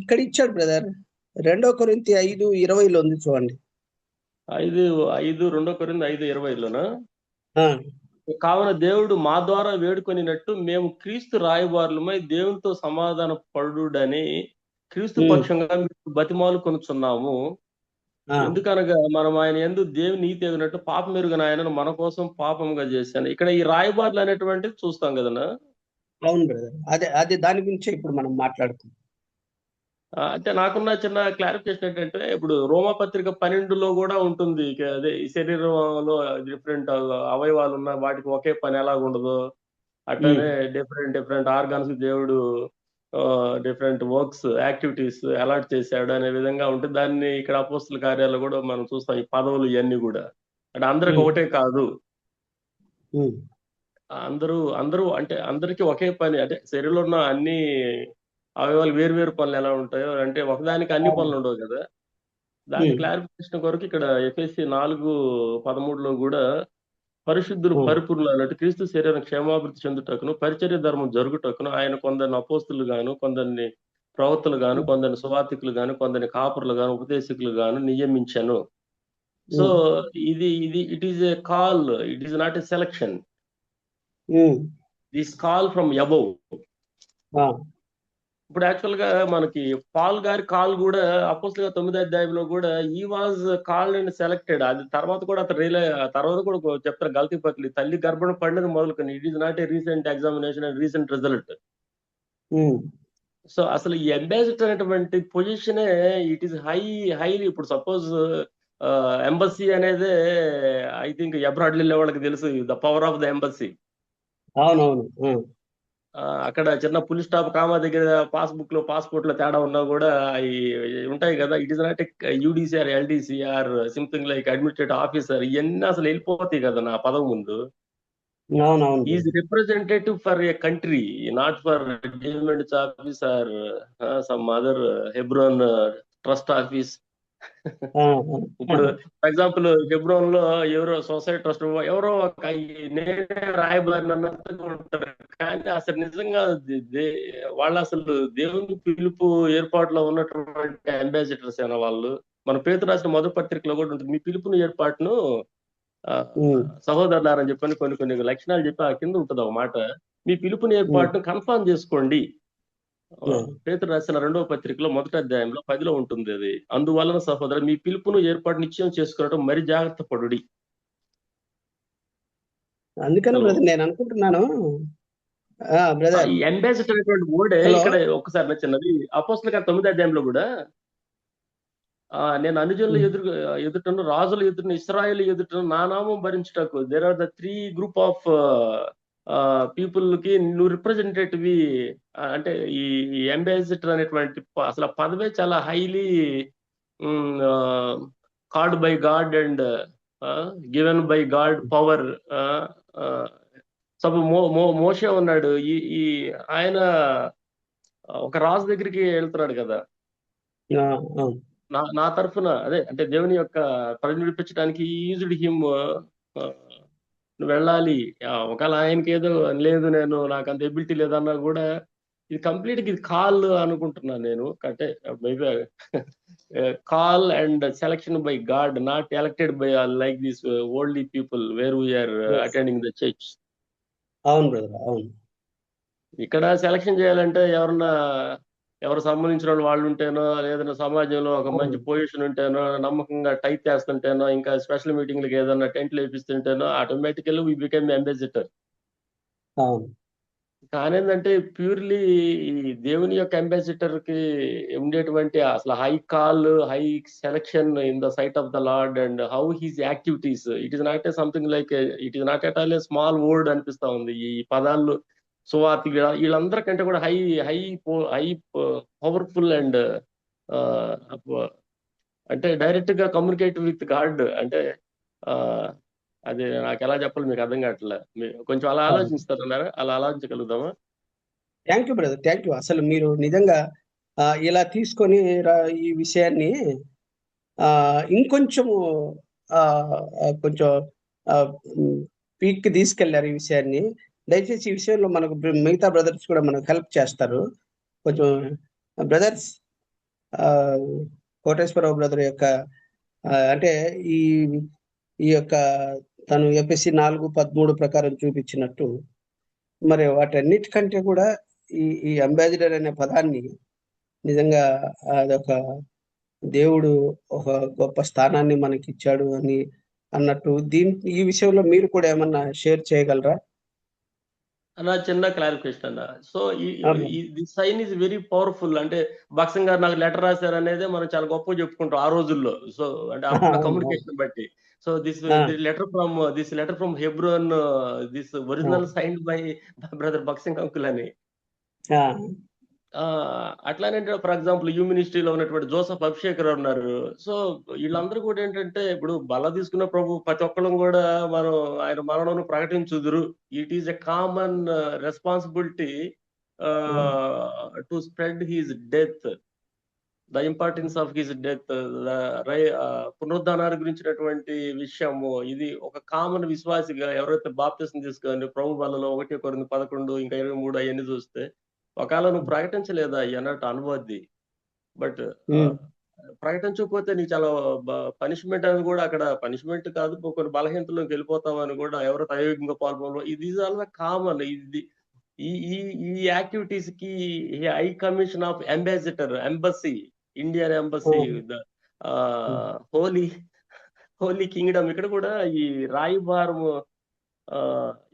ఇక్కడ ఇచ్చాడు బ్రదర్. 2 కొరింథీ 5:20 ఉంది చూడండి. 2 కొరింథీ 5:20లోనా? ఆ, కావున దేవుడు మా ద్వారా వేడుకొనినట్టు మేము క్రీస్తు రాయబారులమై దేవునితో సమాధాన పడుడని క్రీస్తు పక్షంగా బతిమాలు కొనుచున్నాము. ఎందుకనగా మనం ఆయన యందు దేవుని నీతి ఎగినట్టు పాపం ఎరుగని ఆయనను మన కోసం పాపంగా చేశాను. ఇక్కడ ఈ రాయబారులు అనేటువంటిది చూస్తాం కదనా? అవును బ్రదర్. అదే దాని గురించే ఇప్పుడు మనం మాట్లాడుకుందాం. అంటే నాకున్న చిన్న క్లారిఫికేషన్ ఏంటంటే, ఇప్పుడు రోమా పత్రిక 12లో కూడా ఉంటుంది. అదే ఈ శరీరంలో డిఫరెంట్ అవయవాలు ఉన్న వాటికి ఒకే పని ఎలాగ ఉండదు, అట్లనే డిఫరెంట్ ఆర్గాన్స్ దేవుడు డిఫరెంట్ వర్క్స్ యాక్టివిటీస్ అలాట్ చేశాడు అనే విధంగా ఉంటుంది. దాన్ని ఇక్కడ అపోస్తుల కార్యాలు కూడా మనం చూస్తాం. ఈ పదవులు ఇవన్నీ కూడా అంటే అందరికి ఒకటే కాదు. అందరూ అంటే అందరికీ ఒకే పని, అంటే శరీరంలో ఉన్న అన్ని అవయవాలు వేరు పనులు ఎలా ఉంటాయో, అంటే ఒకదానికి అన్ని పనులు ఉండవు కదా. దాని క్లారిఫికేషన్ కొరకు ఇక్కడ ఎఫ్ఎస్సి 4:13లో కూడా పరిశుద్ధులు పరిపూర్ణులు అన్నట్టు క్రీస్తు శరీరం క్షేమాభివృద్ధి చెందుటకును పరిచర్య ధర్మం జరుగుటకును ఆయన కొందరిని అపోస్తులు గాను, కొందరిని ప్రవక్తలు గాను, కొందరిని సువార్థికులు గాను, కొందరిని కాపరులు గాను, ఉపదేశకులు గాను నియమించను. సో ఇది it is a call, it is not a selection. This call from above. ఇప్పుడు యాక్చువల్ గా మనకి పాల్ గారి కాల్ కూడా అపోస్తుల 9వ అధ్యాయంలో కూడా ఈ వాజ్ కాల్డ్ అండ్ సెలెక్టెడ్. అది తర్వాత కూడా తర్వాత కూడా చెప్తారు గల్తీ పత్రి తల్లి గర్భం పడినది మొదలుకొని it is not a recent examination and recent result. So అసలు ఈ అంబాసిడర్ అనేటువంటి పొజిషనే ఇట్ ఈస్ హైలీ. ఇప్పుడు సపోజ్ ఎంబసీ అనేది ఐ థింక్ అబ్రాడ్ వెళ్ళే వాళ్ళకి తెలుసు the power of the embassy. అవునవును. అక్కడ చిన్న పులి స్టాప్ కామా దగ్గర పాస్పోర్ట్ లో తేడా ఉన్నా కూడా అవి ఉంటాయి కదా. It is not UDC or LDC or something like administrative officer, ఇవన్నీ అసలు వెళ్ళిపోతాయి కదా నా పదవి ముందు. Is representative for a country, not for government office or some other Hebron trust office. ఇప్పుడు ఫర్ ఎగ్జాంపుల్ హెబ్రోన్ లో ఎవరో సొసైటీ ట్రస్ట్ ఎవరో నేనే రాయబారిని అన్నట్టుగా ఉంటారు. కానీ అసలు నిజంగా వాళ్ళు అసలు దేవుని పిలుపు ఏర్పాటులో ఉన్నటువంటి అంబాసిడర్స్ అయిన వాళ్ళు. మన పేతురు రాసిన మొదటి పత్రికలో కూడా ఉంటుంది, మీ పిలుపుని ఏర్పాటును సహోదరులారని చెప్పని కొన్ని లక్షణాలు చెప్పి ఆ కింద ఉంటుంది ఒక మాట, మీ పిలుపుని ఏర్పాటును కన్ఫర్మ్ చేసుకోండి. పేతురు రాసిన 2వ పత్రికలో 1వ అధ్యాయంలో 10లో ఉంటుంది అది. అందువలన సహోదరు మీ పిలుపును ఏర్పాటు నిశ్చయం చేసుకోవడం మరి జాగ్రత్త పడుడి. అందుకని బ్రదర్ నేను అనుకుంటున్నాను ఈ అంబాసిడర్ అనేటువంటి వర్డ్ ఇక్కడ ఒక్కసారి నచ్చినది. అపోస్తలుల 9వ అధ్యాయంలో కూడా నేను అనుజనుల ఎదుటను రాజుల ఎదుటను ఇశ్రాయేలు ఎదుటను నా నామం భరించుటకు there are the 3 group of people కి నువ్వు రిప్రజెంటేటివ్. అంటే ఈ అంబాసిడర్ అనేటువంటి అసలు పదవే చాలా highly called by God and given by God power. మోషే ఉన్నాడు, ఈ ఆయన ఒక రాజు దగ్గరికి వెళ్తున్నాడు కదా, నా తరఫున అదే అంటే దేవుని యొక్క ప్రజలు విడిపించడానికి యూజ్డ్ హిమ్, నువ్వు వెళ్ళాలి. ఒకవేళ ఆయనకి ఏదో లేదు, నాకు అంత ఎబిలిటీ లేదన్నా కూడా ఇది కంప్లీట్ ఇది కాల్ అనుకుంటున్నాను నేను. అంటే maybe call and selection by God, not elected by like this oldie people where we're attending the church. అవును బ్రదర్, అవును. ఇక్కడ సెలక్షన్ చేయాలంటే ఎవరు సంబంధించిన వాళ్ళు ఉంటేనో, లేదంటే సమాజంలో ఒక మంచి పొజిషన్ ఉంటేనో, నమ్మకంగా టైప్ చేస్తుంటేనో, ఇంకా స్పెషల్ మీటింగ్లకి ఏదైనా టెంట్లు వేపిస్తుంటేనో ఆటోమేటికల్లీ వి బికమ్ అంబాసిడర్. అవును. కానీ ఏంటంటే ప్యూర్లీ ఈ దేవుని యొక్క అంబాసిడర్ కి ఉండేటువంటి అసలు high call, high selection in the sight of the Lord and how his activities, it is not a something like, it is not at all a small word అనిపిస్తా ఉంది. ఈ పదాలు సువార్తి వీళ్ళందరికంటే కూడా high high high powerful and అంటే direct గా communicate with God. అంటే ఆ అది నాకు ఎలా చెప్పాలి మీకు అర్థం కావట్లే. కొంచెం అలా ఆలోచిస్తారన్నారా? అలా ఆలోచించగలుగుతామా? Thank you brother, thank you. అసలు మీరు నిజంగా ఇలా తీసుకొని ఈ విషయాన్ని ఇంకొంచెము కొంచెం పీక్కి తీసుకెళ్లారు ఈ విషయాన్ని. దయచేసి ఈ విషయంలో మనకు మిగతా బ్రదర్స్ కూడా మనకు హెల్ప్ చేస్తారు కొంచెం. బ్రదర్స్, కోటేశ్వరరావు బ్రదర్ యొక్క అంటే ఈ ఈ యొక్క తను ఎపిసి 4:13 ప్రకారం చూపించినట్టు, మరి వాటన్నిటికంటే కూడా ఈ అంబాసిడర్ అనే పదాన్ని నిజంగా అదొక దేవుడు ఒక గొప్ప స్థానాన్ని మనకి ఇచ్చాడు అని అన్నట్టు. ఈ విషయంలో మీరు కూడా ఏమన్నా షేర్ చేయగలరా? అన్న చిన్న క్లారిఫికేషన్ అన్న. సో అవును. The sign is very powerful. అంటే భక్సింగ్ గారు నాకు లెటర్ రాశారు అనేది మనం చాలా గొప్పగా చెప్పుకుంటాం ఆ రోజుల్లో. సో అంటే అప్పుడున్న అవును. కమ్యూనికేషన్ బట్టి. సో దిస్ ఆ, letter from Hebron, this original signed by brother భక్సింగ్ అంకుల్ అని. ఆ, అట్లానే ఫర్ ఎగ్జాంపుల్ యూ మినిస్ట్రీలో ఉన్నటువంటి జోసఫ్ అభిషేకర్ ఉన్నారు. సో వీళ్ళందరూ కూడా ఏంటంటే ఇప్పుడు బల తీసుకున్న ప్రభు ప్రతి ఒక్కళ్ళం కూడా మనం ఆయన మరణం ప్రకటించుదురు. It is a common responsibility to spread his death, the importance of his death, పునరుద్ధానాన్ని గురించినటువంటి విషయము. ఇది ఒక కామన్ విశ్వాసిగా ఎవరైతే బాప్తిసం తీసుకొని ప్రభు బలలో 1 కొరింథీ 11 ఇంకా 23 అవన్నీ చూస్తే, ఒకవేళ నువ్వు ప్రకటించలేదా అన్నట్టు అనుభూతి. బట్ ప్రకటించకపోతే నీకు చాలా పనిష్మెంట్ అని కూడా, అక్కడ పనిష్మెంట్ కాదు కొన్ని బలహీనతలోకి వెళ్ళిపోతామని కూడా ఎవరైతే అయోగ్యంగా పాల్గొనలో, ఇది ఈజ్ ఆల్ కామన్. ఇది ఈ యాక్టివిటీస్ కి high commission of embassy, Indian embassy, holy kingdom. ఇక్కడ కూడా ఈ రాయబారము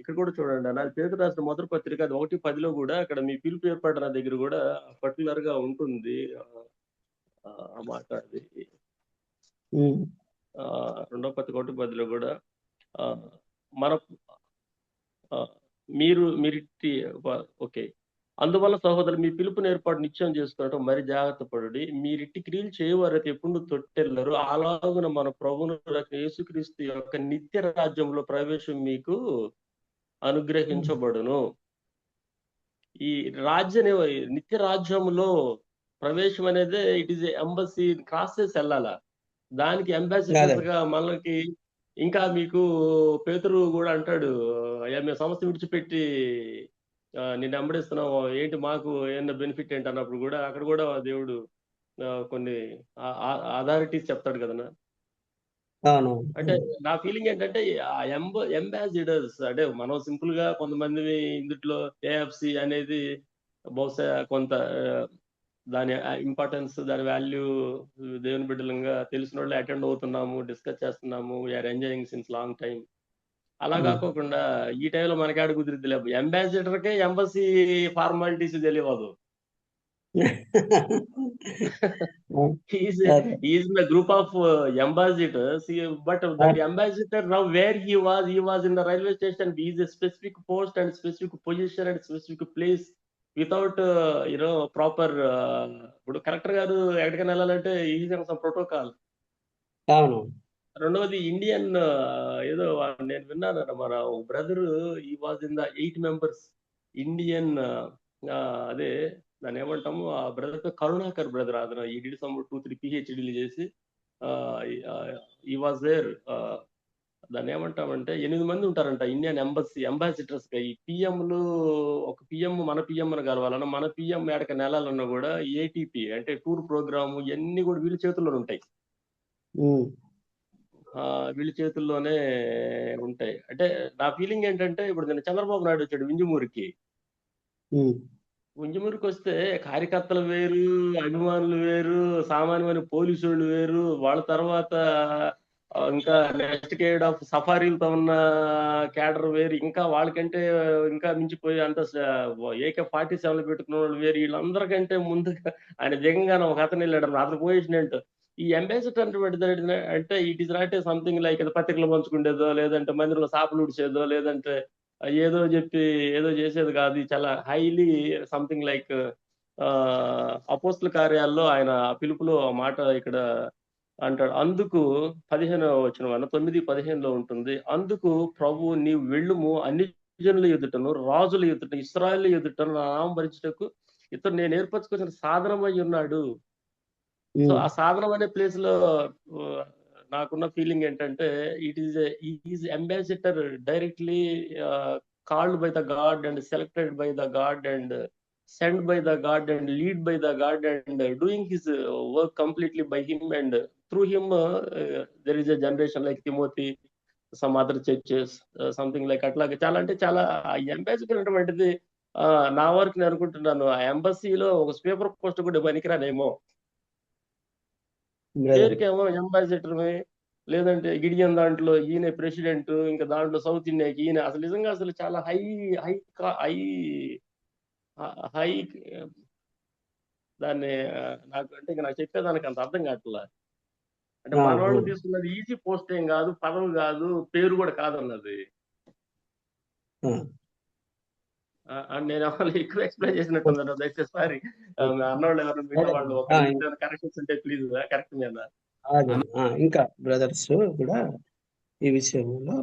ఇక్కడ కూడా చూడండి అన్న, పేతురు రాసిన మొదటి పత్రిక అది 1:10లో కూడా అక్కడ మీ పిలుపు ఏర్పడిన దగ్గర కూడా పర్టికులర్ గా ఉంటుంది ఆ మాట. అది రెండో పత్రిక 1:10లో కూడా మన మీరు ఓకే. అందువల్ల సహోదరులు మీ పిలుపుని ఏర్పాటు నిశ్చయం చేసుకోవటం మరి జాగ్రత్త పడుడి. మీరిట్టి క్రియలు చేయవారైతే ఎప్పుడు తొట్టెళ్ళరు. అలాగున మన ప్రభువును యేసుక్రీస్తు యొక్క నిత్య రాజ్యంలో ప్రవేశం మీకు అనుగ్రహించబడును. ఈ నిత్య రాజ్యంలో ప్రవేశం అనేది ఇట్ ఈస్ ఎంబసీ, క్రాస్ చేసి వెళ్ళాలా. దానికి అంబాసిడర్స్ గా మనకి ఇంకా మీకు పేతురు కూడా అంటాడు, అయ్యా మేము సంస్థ విడిచిపెట్టి నిన్ను వెంబడిస్తున్నాం, ఏంటి మాకు ఏమన్నా బెనిఫిట్ ఏంటి అన్నప్పుడు కూడా అక్కడ కూడా దేవుడు కొన్ని అథారిటీస్ చెప్తాడు కదన్నా. అంటే నా ఫీలింగ్ ఏంటంటే అంబాసిడర్స్ అంటే మనం సింపుల్ గా కొంతమంది ఇందులో ఏఎఫ్సి అనేది బహుశా కొంత దాని ఇంపార్టెన్స్, దాని వాల్యూ దేవుని బిడ్డలంగా తెలిసిన వాళ్ళు అటెండ్ అవుతున్నాము, డిస్కస్ చేస్తున్నాము, we're enjoying since long time. అలా కాకోకుండా ఈ టైంలో మనకాడ కుదిరిద్ది లేదు. అంబాసిడర్కే ఎంబసీ ఫార్మాలిటీస్ తెలియదు. He's in the group of ambassadors, but that ambassador now where he was in the railway station. He is a specific post and specific position and specific place without proper ఇప్పుడు collector గారు ఎక్కడికైనా వెళ్ళాలంటే is some protocol. రెండవది Indian ఏదో నేను విన్నాను మన brother, ఈ was in the 8 members Indian, అదే దాన్ని ఏమంటాము, ఆ బ్రదర్ కరుణాకర్ బ్రదర్. అతను ఈ డిడ్ సమ్ 2-3 PhDలు చేసి ఈ వాజ్ దేర్. దాన్ని ఏమంటామంటే 8 మంది ఉంటారంట ఇండియన్ అంబాసిడర్స్ గా. ఈ పిఎంలు ఒక పిఎం మన పిఎం అని కలవాలన్నా, మన పిఎం ఏడక నెలాలన్నా కూడా ఏటీపీ అంటే టూర్ ప్రోగ్రామ్ ఇవన్నీ కూడా వీళ్ళ చేతుల్లో ఉంటాయి. వీళ్ళ చేతుల్లోనే ఉంటాయి. అంటే నా ఫీలింగ్ ఏంటంటే ఇప్పుడు నిన్న చంద్రబాబు నాయుడు వచ్చాడు వింజమూరుకి. ఉమ్, వింజమూరుకి వస్తే కార్యకర్తలు వేరు, అభిమానులు వేరు, సామాన్యమైన పోలీసులు వేరు. వాళ్ళ తర్వాత ఇంకా నెక్స్ట్ కేడ్ ఆఫ్ సఫారీలతో ఉన్న క్యాడర్ వేరు. ఇంకా వాళ్ళకంటే ఇంకా మించిపోయి అంత AK-47 పెట్టుకున్న వాళ్ళు వేరు. వీళ్ళందరికంటే ముందుగా ఆయన దిగంగానే ఒక అతను వెళ్ళాడు. అతను పొజిషన్ ఏంటో ఈ అంబాసిడర్ అంటే it is not something like పత్రికలు పంచుకునేదో, లేదంటే మందిరంలో సాపులు ఉడిచేదో, లేదంటే ఏదో చెప్పి ఏదో చేసేది కాదు. ఇది చాలా హైలీ సంథింగ్ లైక్ అపోస్తుల కార్యాల్లో ఆయన పిలుపులో ఆ మాట ఇక్కడ అంటాడు. అందుకు 15వ వచనం 9:15 ఉంటుంది. అందుకు ప్రభు నీవు వెళ్ళుము, అన్ని జనుల ఎదుటను రాజుల ఎదుట ఇశ్రాయేలు ఎదుటను నా నామం భరించుటకు ఇతను నేను ఏర్పరచుకొచ్చిన సాధనమై ఉన్నాడు. సో ఆ సాధనం అనే ప్లేస్ లో నాకున్న ఫీలింగ్ ఏంటంటే is ambassador directly called by the God and selected by the God and sent by the God and lead by the God and doing his work completely by him, and through him there is a generation like Timothy, some other churches, something like అట్లాగే చాలా అంటే చాలా ambassador అటువంటిది. నా వరకు నేను అనుకుంటున్నాను ఆ ఎంబసీలో ఒక స్పీకర్ పోస్ట్ కూడా పనికిరానేమో. పేరుకేమో అంబాసిడర్, లేదంటే గిడియన్ దాంట్లో ఈయన ప్రెసిడెంట్, ఇంకా దాంట్లో సౌత్ ఇండియాకి ఈయన. అసలు నిజంగా అసలు చాలా హై హై హై హై దాన్ని నాకు అంటే నాకు చెప్పేదానికి అంత అర్థం కావట్లా. అంటే మన వాళ్ళు తీసుకున్నది ఈజీ పోస్ట్ ఏం కాదు, పదవి కాదు, పేరు కూడా కాదన్నది. నేను ఎవరు ఎక్కువ ఎక్స్ప్లెయిన్ చేసినట్టు దయచేసి సారీ అన్నవాళ్ళు ఎవరు మిగతా వాళ్ళు కరెక్షన్స్ ఉంటే ప్లీజ్ కరెక్ట్ మీద. ఇంకా బ్రదర్స్ కూడా ఈ విషయంలో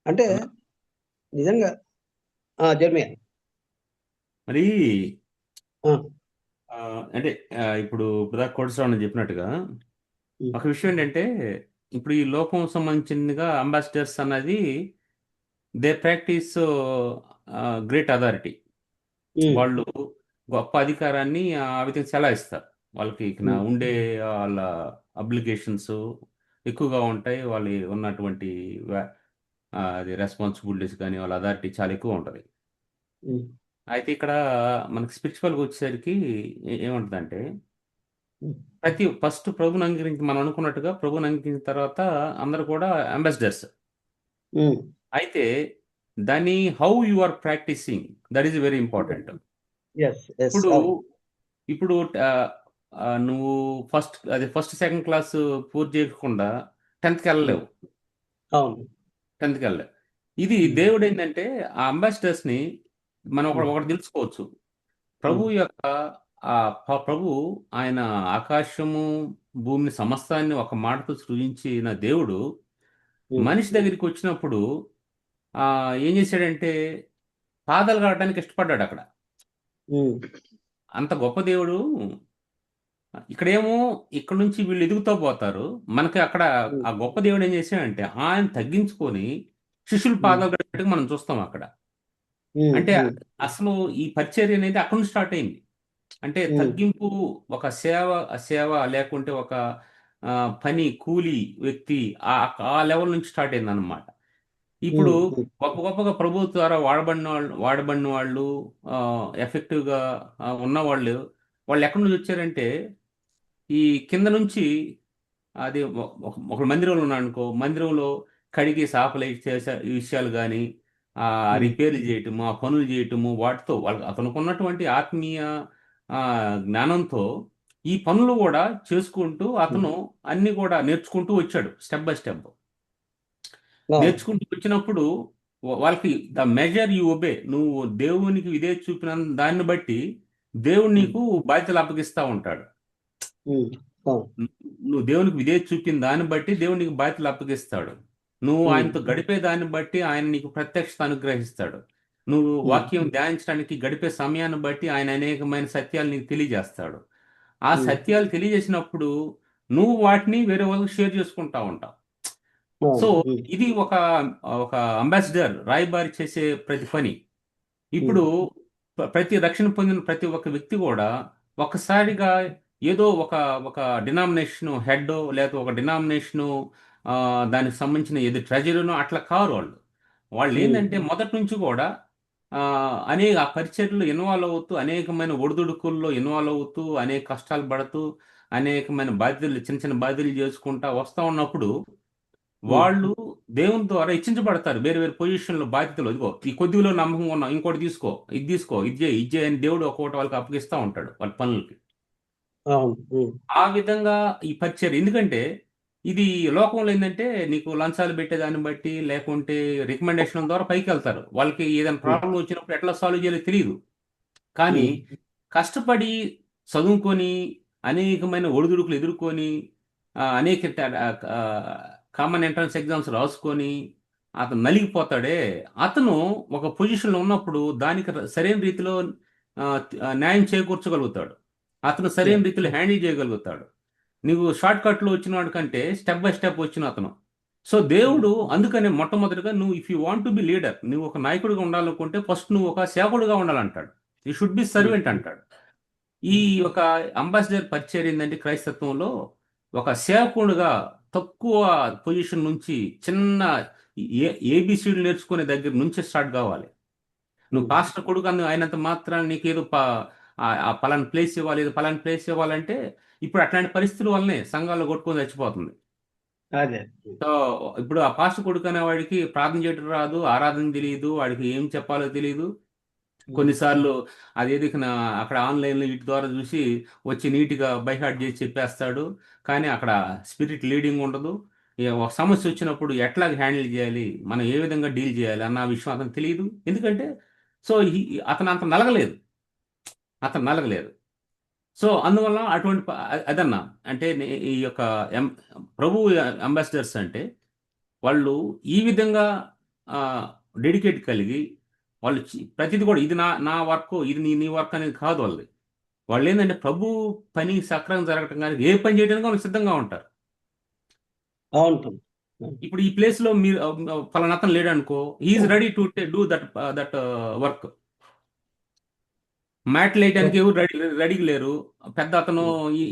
అంటే నిజంగా జర్మీ మరి అంటే ఇప్పుడు కోటేశ్వరరావు చెప్పినట్టుగా ఒక విషయం ఏంటంటే ఇప్పుడు ఈ లోకం సంబంధించిందిగా అంబాసిడర్స్ అన్నది దే ప్రాక్టీస్ గ్రేట్ అథారిటీ. వాళ్ళు గొప్ప అధికారాన్ని ఆ విధంగా చెలాయిస్తారు. వాళ్ళకి ఉండే వాళ్ళ అబ్లిగేషన్స్ ఎక్కువగా ఉంటాయి. వాళ్ళు ఉన్నటువంటి అది రెస్పాన్సిబిలిటీస్ కానీ వాళ్ళ అథారిటీ చాలా ఎక్కువ ఉంటుంది. అయితే ఇక్కడ మనకి స్పిరిచువల్గా వచ్చేసరికి ఏముంటుందంటే ఫస్ట్ ప్రభుని అంగీకరించి మనం అనుకున్నట్టుగా ప్రభుని అంగీకరించిన తర్వాత అందరు కూడా అంబాసిడర్స్. అయితే దాన్ని how you are practising that is very important. ఇప్పుడు నువ్వు ఫస్ట్ సెకండ్ క్లాస్ పూర్తి చేయకుండా 10th వెళ్ళలేవు. 10th వెళ్ళలేవు. ఇది దేవుడు ఏంటంటే ఆ అంబాసిడర్స్ ని మనం ఒకటి తెలుసుకోవచ్చు. ప్రభు యొక్క ప్రభు ఆయన ఆకాశము భూమిని సమస్తాన్ని ఒక మాటతో సృజించిన దేవుడు మనిషి దగ్గరికి వచ్చినప్పుడు ఏం చేశాడంటే పాదాలు కావడానికి ఇష్టపడ్డాడు. అక్కడ అంత గొప్ప దేవుడు. ఇక్కడేమో ఇక్కడ నుంచి వీళ్ళు ఎదుగుతూ పోతారు. మనకి అక్కడ ఆ గొప్ప దేవుడు ఏం చేశాడంటే ఆయన తగ్గించుకొని శిష్యుల పాదాలు కట్టడానికి మనం చూస్తాం అక్కడ. అంటే అసలు ఈ పరిచర్య అనేది అక్కడ నుంచి స్టార్ట్ అయింది. అంటే తగ్గింపు, ఒక సేవ లేకుంటే ఒక పని కూలి వ్యక్తి ఆ లెవెల్ నుంచి స్టార్ట్ అయింది అన్నమాట. ఇప్పుడు గొప్పగా ప్రభు ద్వారా వాడబడిన వాళ్ళు ఎఫెక్టివ్గా ఉన్నవాళ్ళు ఎక్కడి నుంచి వచ్చారంటే ఈ కింద నుంచి. అది ఒక మందిరంలో ఉన్నాడు అనుకో, మందిరంలో కడిగి సాపలు ఈ విషయాలు కానీ రిపేర్లు చేయటము, ఆ పనులు చేయటము, వాటితో అతనికి ఉన్నటువంటి ఆత్మీయ జ్ఞానంతో ఈ పనులు కూడా చేసుకుంటూ అతను అన్ని కూడా నేర్చుకుంటూ వచ్చాడు. స్టెప్ బై స్టెప్ నేర్చుకుంటూ వచ్చినప్పుడు వాళ్ళకి ద మెజర్ యు ఒబే, నువ్వు దేవునికి ఇదే చూపిన దాన్ని బట్టి దేవుడు నీకు బాధ్యతలు అప్పగిస్తా ఉంటాడు. నువ్వు దేవునికి విధే చూపిన దాన్ని బట్టి దేవుడు నీకు బాధ్యతలు అప్పగిస్తాడు. నువ్వు ఆయనతో గడిపే దాన్ని బట్టి ఆయన నీకు ప్రత్యక్షత అనుగ్రహిస్తాడు. నువ్వు వాక్యం ధ్యానించడానికి గడిపే సమయాన్ని బట్టి ఆయన అనేకమైన సత్యాలు నీకు తెలియజేస్తాడు. ఆ సత్యాలు తెలియజేసినప్పుడు నువ్వు వాటిని వేరే వాళ్ళకి షేర్ చేసుకుంటా ఉంటావు. సో ఇది ఒక అంబాసిడర్ రాయబారి చేసే ప్రతి పని. ఇప్పుడు ప్రతి రక్షణ పొందిన ప్రతి ఒక్క వ్యక్తి కూడా ఒక్కసారిగా ఏదో ఒక డినామినేషన్ హెడ్ లేదా ఒక డినామినేషన్ దానికి సంబంధించిన ఏది ట్రెజరీనో అట్లా కారు వాళ్ళు. వాళ్ళు ఏంటంటే మొదటి నుంచి కూడా అనేక ఆ పరిచర్లు ఇన్వాల్వ్ అవుతూ, అనేకమైన ఒడిదుడుకుల్లో ఇన్వాల్వ్ అవుతూ, అనేక కష్టాలు పడుతూ, అనేకమైన బాధ్యతలు చిన్న చిన్న బాధ్యతలు చేసుకుంటా వస్తా ఉన్నప్పుడు వాళ్ళు దేవుని ద్వారా హెచ్చించబడతారు. వేరే వేరే పొజిషన్లో బాధ్యతలు. ఇదిగో ఈ కొద్దిలో నమ్మకం ఉన్నాం, ఇంకోటి తీసుకో, ఇది తీసుకో, ఇది చేయి, ఇది చేయి అని దేవుడు ఒక్కొక్కటి వాళ్ళకి అప్పగిస్తూ ఉంటాడు వాళ్ళ పనులకి. ఆ విధంగా ఈ పరిచర్య, ఎందుకంటే ఇది లోకంలో ఏంటంటే నీకు లంచాలు పెట్టేదాన్ని బట్టి లేకుంటే రికమెండేషన్ ద్వారా పైకి వెళ్తారు. వాళ్ళకి ఏదైనా ప్రాబ్లం వచ్చినప్పుడు ఎట్లా సాల్వ్ చేయాలో తెలియదు. కానీ కష్టపడి చదువుకొని అనేకమైన ఒడిదుడుకులు ఎదుర్కొని అనేక కామన్ ఎంట్రన్స్ ఎగ్జామ్స్ రాసుకొని అతను నలిగిపోతాడే, అతను ఒక పొజిషన్లో ఉన్నప్పుడు దానికి సరైన రీతిలో న్యాయం చేకూర్చగలుగుతాడు. అతను సరైన రీతిలో హ్యాండిల్ చేయగలుగుతాడు. నీవు షార్ట్ కట్లో వచ్చిన వాడి కంటే స్టెప్ బై స్టెప్ వచ్చిన అతను. సో దేవుడు అందుకనే మొట్టమొదటిగా నువ్వు if you want to be leader, నువ్వు ఒక నాయకుడిగా ఉండాలనుకుంటే ఫస్ట్ నువ్వు ఒక సేవకుడిగా ఉండాలంటాడు. యూ షుడ్ బి సర్వెంట్ అంటాడు. ఈ ఒక అంబాసిడర్ పరిచయం ఏంటంటే క్రైస్తత్వంలో ఒక సేవకుడుగా తక్కువ పొజిషన్ నుంచి చిన్న ఏబిసిడీలు నేర్చుకునే దగ్గర నుంచి స్టార్ట్ కావాలి. నువ్వు పాస్టర్ కొడుకు అయినంత మాత్రాన్ని నీకేదో పలానా ప్లేస్ ఇవ్వాలి, ఏదో పలానా ప్లేస్ ఇవ్వాలంటే ఇప్పుడు అట్లాంటి పరిస్థితుల వల్లనే సంఘాల్లో కొట్టుకొని చచ్చిపోతుంది. సో ఇప్పుడు ఆ పాస్టర్ కొడుకు అనే వాడికి ప్రార్థన చేయడం రాదు, ఆరాధన తెలియదు, వాడికి ఏం చెప్పాలో తెలియదు. కొన్నిసార్లు అదేది అక్కడ ఆన్లైన్లో వీటి ద్వారా చూసి వచ్చి నీట్గా బైహార్ట్ చేసి చెప్పేస్తాడు. కానీ అక్కడ స్పిరిట్ లీడింగ్ ఉండదు. ఒక సమస్య వచ్చినప్పుడు ఎట్లా హ్యాండిల్ చేయాలి, మనం ఏ విధంగా డీల్ చేయాలి అన్న విషయం అతను తెలియదు. ఎందుకంటే సో అతను అంత నలగలేదు. సో అందువల్ల అటువంటి అదన్నా అంటే ఈ యొక్క ప్రభు అంబాసిడర్స్ అంటే వాళ్ళు ఈ విధంగా డెడికేట్ కలిగి వాళ్ళు ప్రతిదీ కూడా ఇది నా వర్క్, ఇది నీ వర్క్ అనేది కాదు వాళ్ళది. వాళ్ళు ఏంటంటే ప్రభు పని సక్రమంగా జరగటం కానీ ఏ పని చేయడానికి వాళ్ళు సిద్ధంగా ఉంటారు. ఇప్పుడు ఈ ప్లేస్లో మీరు ఫలానా అతను లేడు అనుకో, he's ready to do that work. Mat వేయడానికి ఎవరు రెడీగా లేరు. పెద్ద అతను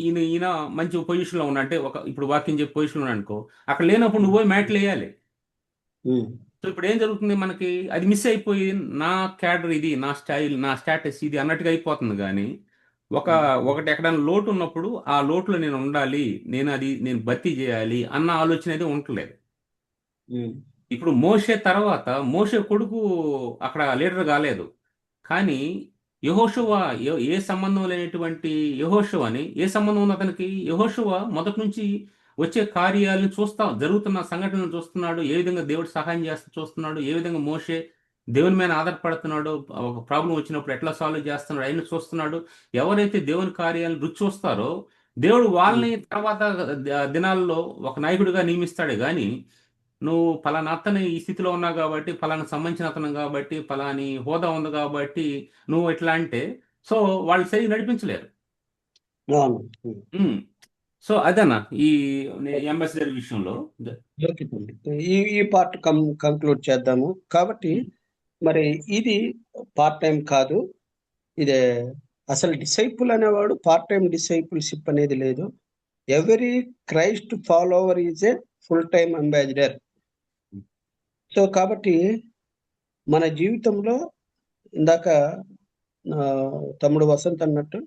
ఈయన మంచి పొజిషన్లో ఉన్నా అంటే ఇప్పుడు వాకింగ్ చెప్పే పొజిషన్లో ఉన్నా అనుకో, అక్కడ లేనప్పుడు నువ్వు పోయి మ్యాట్లు వేయాలి. సో ఇప్పుడు ఏం జరుగుతుంది, మనకి అది మిస్ అయిపోయి నా క్యాడర్ ఇది, నా స్టైల్, నా స్టాటస్ ఇది అన్నట్టుగా అయిపోతుంది. కానీ ఒకటి ఎక్కడైనా లోటు ఉన్నప్పుడు ఆ లోటులో నేను ఉండాలి, నేను భర్తీ చేయాలి అన్న ఆలోచన అయితే ఉండలేదు. ఇప్పుడు మోషే కొడుకు అక్కడ లీడర్ కాలేదు. కానీ యెహోషువ ఏ సంబంధం లేనటువంటి యెహోషువని, ఏ సంబంధం ఉంది అతనికి? యెహోషువ మొదటి నుంచి వచ్చే కార్యాలను జరుగుతున్న సంఘటనలు చూస్తున్నాడు. ఏ విధంగా దేవుడు సహాయం చేస్తూ చూస్తున్నాడు. ఏ విధంగా మోషే దేవుని మీద ఆధారపడుతున్నాడు, ఒక ప్రాబ్లం వచ్చినప్పుడు ఎట్లా సాల్వ్ చేస్తున్నాడు ఆయన చూస్తున్నాడు. ఎవరైతే దేవుని కార్యాలను రుచి చూస్తారో దేవుడు వాళ్ళని తర్వాత దినాల్లో ఒక నాయకుడిగా నియమిస్తాడే. కానీ నువ్వు ఫలానా అతను ఈ స్థితిలో ఉన్నావు కాబట్టి, ఫలానా సంబంధించిన అతను కాబట్టి, ఫలాని హోదా ఉంది కాబట్టి నువ్వు ఎట్లా అంటే సో వాళ్ళు సరిగ్గా నడిపించలేరు. సో అదన్నా ఈ అంబాసిడర్ విషయంలో. ఈ పార్ట్ కంక్లూడ్ చేద్దాము. కాబట్టి మరి ఇది పార్ట్ టైం కాదు, ఇదే అసలు డిసైపుల్ అనేవాడు పార్ట్ టైం డిసైపుల్షిప్ అనేది లేదు. Every Christ follower is a full time ambassador. So కాబట్టి మన జీవితంలో ఇందాక తమ్ముడు వసంత్ అన్నట్టు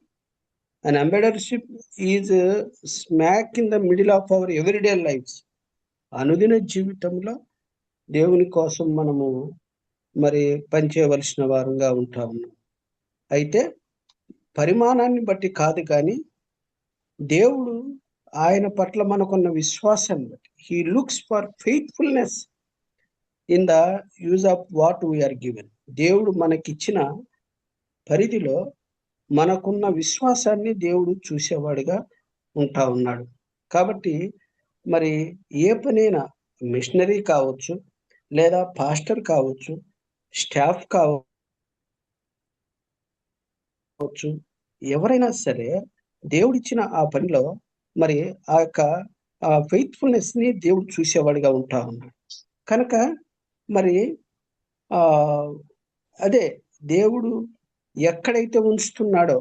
an ambassadorship is smack in the middle of our everyday lives. అనుదిన జీవితంలో దేవుని కోసం మనము మరి పనిచేయవలసిన వారంగా ఉంటా ఉన్నాం. అయితే పరిమాణాన్ని బట్టి కాదు, కానీ దేవుడు ఆయన పట్ల మనకున్న విశ్వాసాన్ని బట్టి he looks for faithfulness in the use of what we're given. దేవుడు మనకిచ్చిన పరిధిలో మనకున్న విశ్వాసాన్ని దేవుడు చూసేవాడిగా ఉంటా ఉన్నాడు. కాబట్టి మరి ఏ పనైనా మిషనరీ కావచ్చు, లేదా పాస్టర్ కావచ్చు, స్టాఫ్ కావచ్చు, ఎవరైనా సరే దేవుడిచ్చిన ఆ పనిలో మరి ఆ యొక్క ఫెయిత్ఫుల్నెస్ ని దేవుడు చూసేవాడిగా ఉంటా ఉన్నాడు. కనుక మరి అదే దేవుడు ఎక్కడైతే ఉంచుతున్నాడో,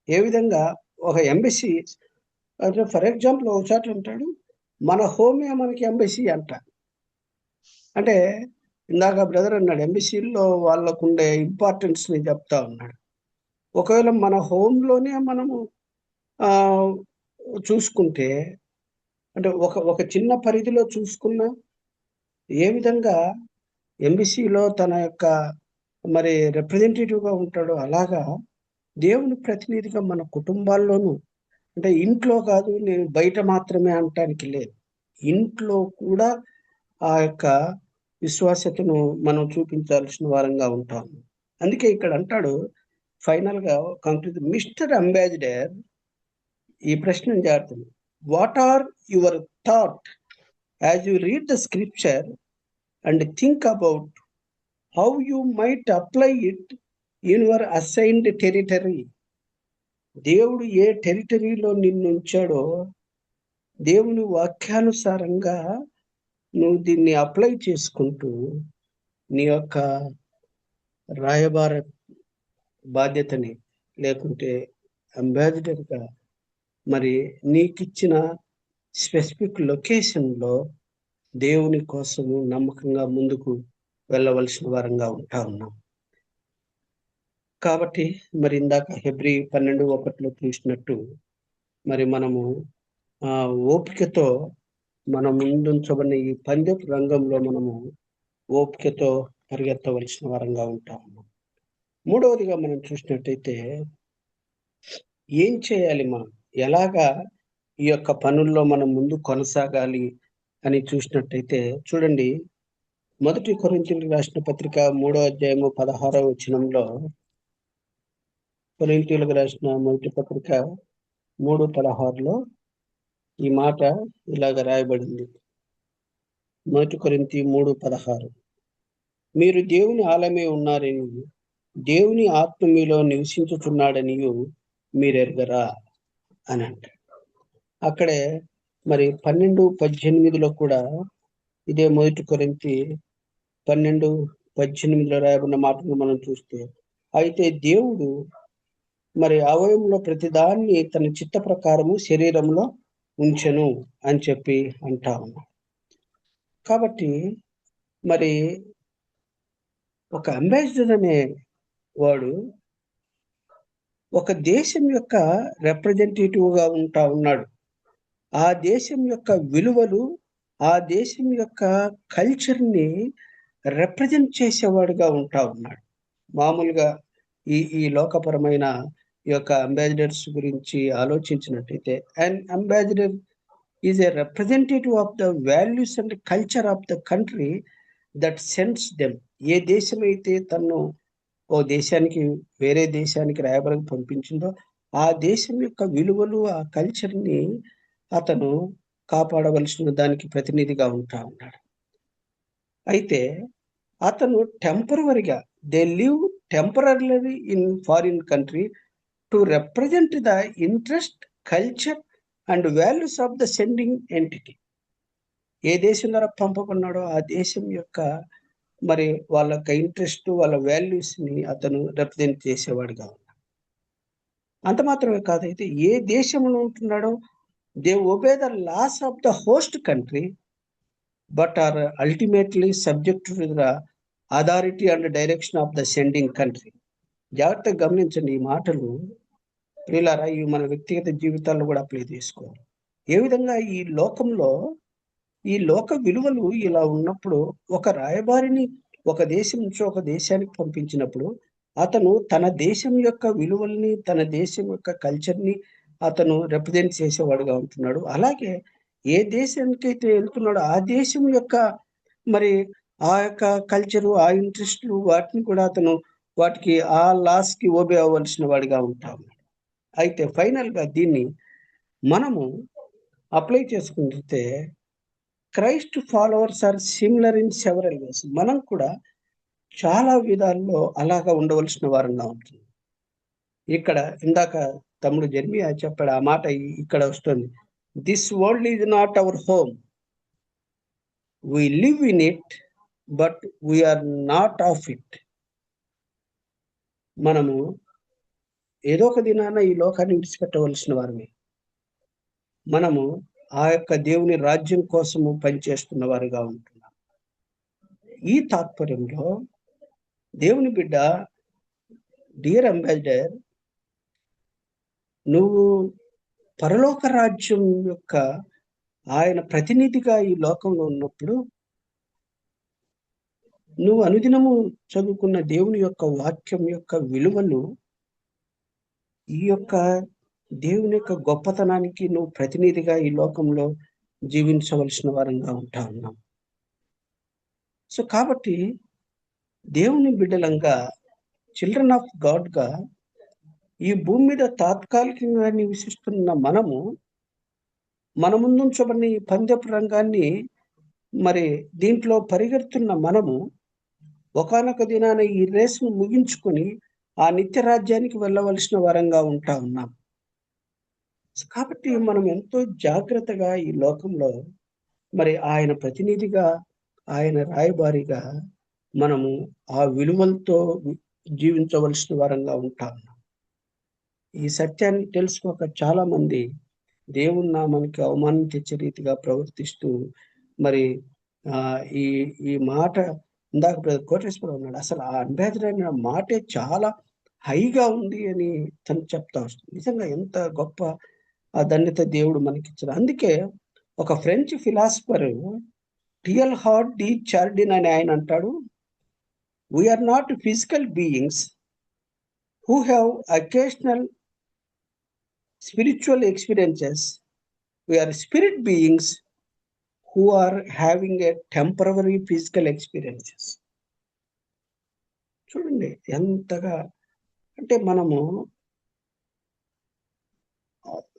ఏ విధంగా ఒక ఎంబసీ అంటే ఫర్ ఎగ్జాంపుల్ ఒకసారి అంటాడు, మన హోమే మనకి ఎంబసీ అంట. అంటే ఇందాక బ్రదర్ అన్నాడు, ఎంబసీల్లో వాళ్ళకు ఉండే ఇంపార్టెన్స్ ని చెప్తా ఉన్నాడు. ఒకవేళ మన హోమ్లోనే మనము చూసుకుంటే, అంటే ఒక చిన్న పరిధిలో చూసుకున్నా ఏ విధంగా ఎంబసీలో తన యొక్క మరి రిప్రజెంటేటివ్గా ఉంటాడో, అలాగా దేవుని ప్రతినిధిగా మన కుటుంబాల్లోనూ, అంటే ఇంట్లో కాదు, నేను బయట మాత్రమే అనటానికి లేదు, ఇంట్లో కూడా ఆ యొక్క విశ్వాసతను మనం చూపించాల్సిన వారంగా ఉంటాము. అందుకే ఇక్కడ అంటాడు ఫైనల్గా కంక్లూడ్, మిస్టర్ అంబాసిడర్, ఈ ప్రశ్న జాగ్రత్త, what are your thought as you read the scripture and think about how you might apply it in your assigned territory? దేవుడు ఏ టెరిటరీలో నిన్ను ఉంచాడో దేవుని వాక్యానుసారంగా నువ్వు దీన్ని అప్లై చేసుకుంటూ నీ యొక్క రాయబార బాధ్యతని, లేకుంటే అంబాసిడర్గా మరి నీకిచ్చిన స్పెసిఫిక్ లొకేషన్లో దేవుని కోసము నమ్మకంగా ముందుకు వెళ్ళవలసిన వారంగా ఉంటా ఉన్నాం. కాబట్టి మరి ఇందాక హెబ్రీ 12:1 చూసినట్టు, మరి మనము ఓపికతో మనం ముందుంచబడిన ఈ పందెపు రంగంలో మనము ఓపికతో పరిగెత్తవలసిన వారంగా ఉంటాము. మూడవదిగా మనం చూసినట్టయితే ఏం చేయాలి, మనం ఎలాగా ఈ యొక్క పనుల్లో మనం ముందు కొనసాగాలి అని చూసినట్టయితే చూడండి, 1 కొరింథీయులకు రాసిన పత్రిక 3:16 కొరింథీయులకు రాసిన 1 పత్రిక 3:16 ఈ మాట ఇలాగ రాయబడింది. 1 కొరింథీ 3:16, మీరు దేవుని ఆలయమే ఉన్నారని, దేవుని ఆత్మ మీలో నివసించుచున్నాడని మీరెరగరా అని అంటారు. అక్కడే మరి 12:18 కూడా ఇదే 1 కొరింథీ 12:18 రాయబడిన మాటను మనం చూస్తే, అయితే దేవుడు మరి అవయవంలో ప్రతిదాన్ని తన చిత్త ప్రకారము శరీరంలో ఉంచెను అని చెప్పి అంటా ఉన్నాడు. కాబట్టి మరి ఒక అంబాసిడర్ అనే వాడు ఒక దేశం యొక్క రిప్రజెంటేటివ్గా ఉంటా ఉన్నాడు. ఆ దేశం యొక్క విలువలు, ఆ దేశం యొక్క కల్చర్ని రిప్రజెంట్ చేసేవాడుగా ఉంటా ఉన్నాడు. మామూలుగా ఈ లోకపరమైన ఈ యొక్క అంబాసిడర్స్ గురించి ఆలోచించినట్టయితే, and ambassador is a representative of the values and culture of the country that sends them. ఏ దేశం అయితే తను ఓ దేశానికి, వేరే దేశానికి రాయబారికి పంపించిందో ఆ దేశం యొక్క విలువలు, ఆ కల్చర్ని అతను కాపాడవలసిన దానికి ప్రతినిధిగా ఉంటా ఉన్నాడు. అయితే అతను టెంపరవరీగా, they live temporary in foreign country to represent the interest, culture and values of the sending entity. ఏ దేశం ద్వారా పంపబడినాడో ఆ దేశం యొక్క మరి వాళ్ళ యొక్క ఇంట్రెస్ట్, వాళ్ళ వాల్యూస్ని అతను రిప్రజెంట్ చేసేవాడుగా ఉన్నాడు. అంత మాత్రమే కాదైతే ఏ దేశంలో ఉంటున్నాడో they obey the laws of the host country but are ultimately subject to the authority and direction of the sending country. జాగ్రత్తగా గమనించండి ఈ మాటలు ప్రియులారా, ఇవి మన వ్యక్తిగత జీవితాల్లో కూడా అప్లై చేసుకోవాలి. ఏ విధంగా ఈ లోకంలో ఈ లోక విలువలు ఇలా ఉన్నప్పుడు, ఒక రాయబారిని ఒక దేశం నుంచి ఒక దేశానికి పంపించినప్పుడు అతను తన దేశం యొక్క విలువల్ని, తన దేశం యొక్క కల్చర్ని అతను రిప్రజెంట్ చేసేవాడుగా ఉంటున్నాడు. అలాగే ఏ దేశానికైతే వెళ్తున్నాడో ఆ దేశం యొక్క మరి ఆ యొక్క కల్చరు, ఆ ఇంట్రెస్ట్లు, వాటిని కూడా అతను వాటికి ఆ లాస్కి ఓబే అవ్వాల్సిన వాడిగా ఉంటాం. అయితే ఫైనల్గా దీన్ని మనము అప్లై చేసుకుంటే Christ followers are similar in several ways. మనం కూడా చాలా విధాల్లో అలాగా ఉండవలసిన వారంగా ఉంటుంది. ఇక్కడ ఇందాక తమ్ముడు జెర్మియా చెప్పాడు, ఆ మాట ఇక్కడ వస్తుంది, this world is not our home, we live in it but we're not of it. మనము ఏదో ఒక దినాన ఈ లోకాన్ని విడిచిపెట్టవలసిన వారమే. మనము ఆ యొక్క దేవుని రాజ్యం కోసము పనిచేస్తున్న వారుగా ఉంటున్నాం. ఈ తాత్పర్యంలో దేవుని బిడ్డ, డియర్ అంబాసిడర్, నువ్వు పరలోక రాజ్యం యొక్క ఆయన ప్రతినిధిగా ఈ లోకంలో ఉన్నప్పుడు నువ్వు అనుదినము చదువుకున్న దేవుని యొక్క వాక్యం యొక్క విలువలు, ఈ యొక్క దేవుని యొక్క గొప్పతనానికి నువ్వు ప్రతినిధిగా ఈ లోకంలో జీవించవలసిన వారంగా ఉంటా ఉన్నాం. సో కాబట్టి దేవుని బిడ్డలంగా, చిల్డ్రన్ ఆఫ్ గాడ్ గా ఈ భూమి మీద తాత్కాలికంగా నివసిస్తున్న మనము, మన ముందుంచబడిన ఈ పందెపు రంగాన్ని మరి దీంట్లో పరిగెడుతున్న మనము ఒకానొక దినాన ఈ రేసును ముగించుకొని ఆ నిత్య రాజ్యానికి వెళ్ళవలసిన వారంగా ఉంటా ఉన్నాం. కాబట్టి మనం ఎంతో జాగ్రత్తగా ఈ లోకంలో మరి ఆయన ప్రతినిధిగా, ఆయన రాయబారిగా మనము ఆ విలువలతో జీవించవలసిన వారంగా ఉంటా ఉన్నాం. ఈ సత్యాన్ని తెలుసుకోక చాలా మంది దేవుని నామానికి అవమానం తెచ్చే రీతిగా ప్రవర్తిస్తూ మరి ఈ ఈ మాట ఇందాక కోటేశ్వరరావు అన్నాడు, అసలు ఆ అంబేద్కర్ అనే మాటే చాలా హైగా ఉంది అని తను చెప్తా వస్తుంది. నిజంగా ఎంత గొప్ప ఆ ధన్యత దేవుడు మనకిచ్చారు. అందుకే ఒక French philosopher Teilhard de Chardin అని ఆయన అంటాడు, we're not physical beings who have occasional spiritual experiences. We are spirit beings who are having a temporary physical experiences. చూడండి ఎంతగా అంటే మనము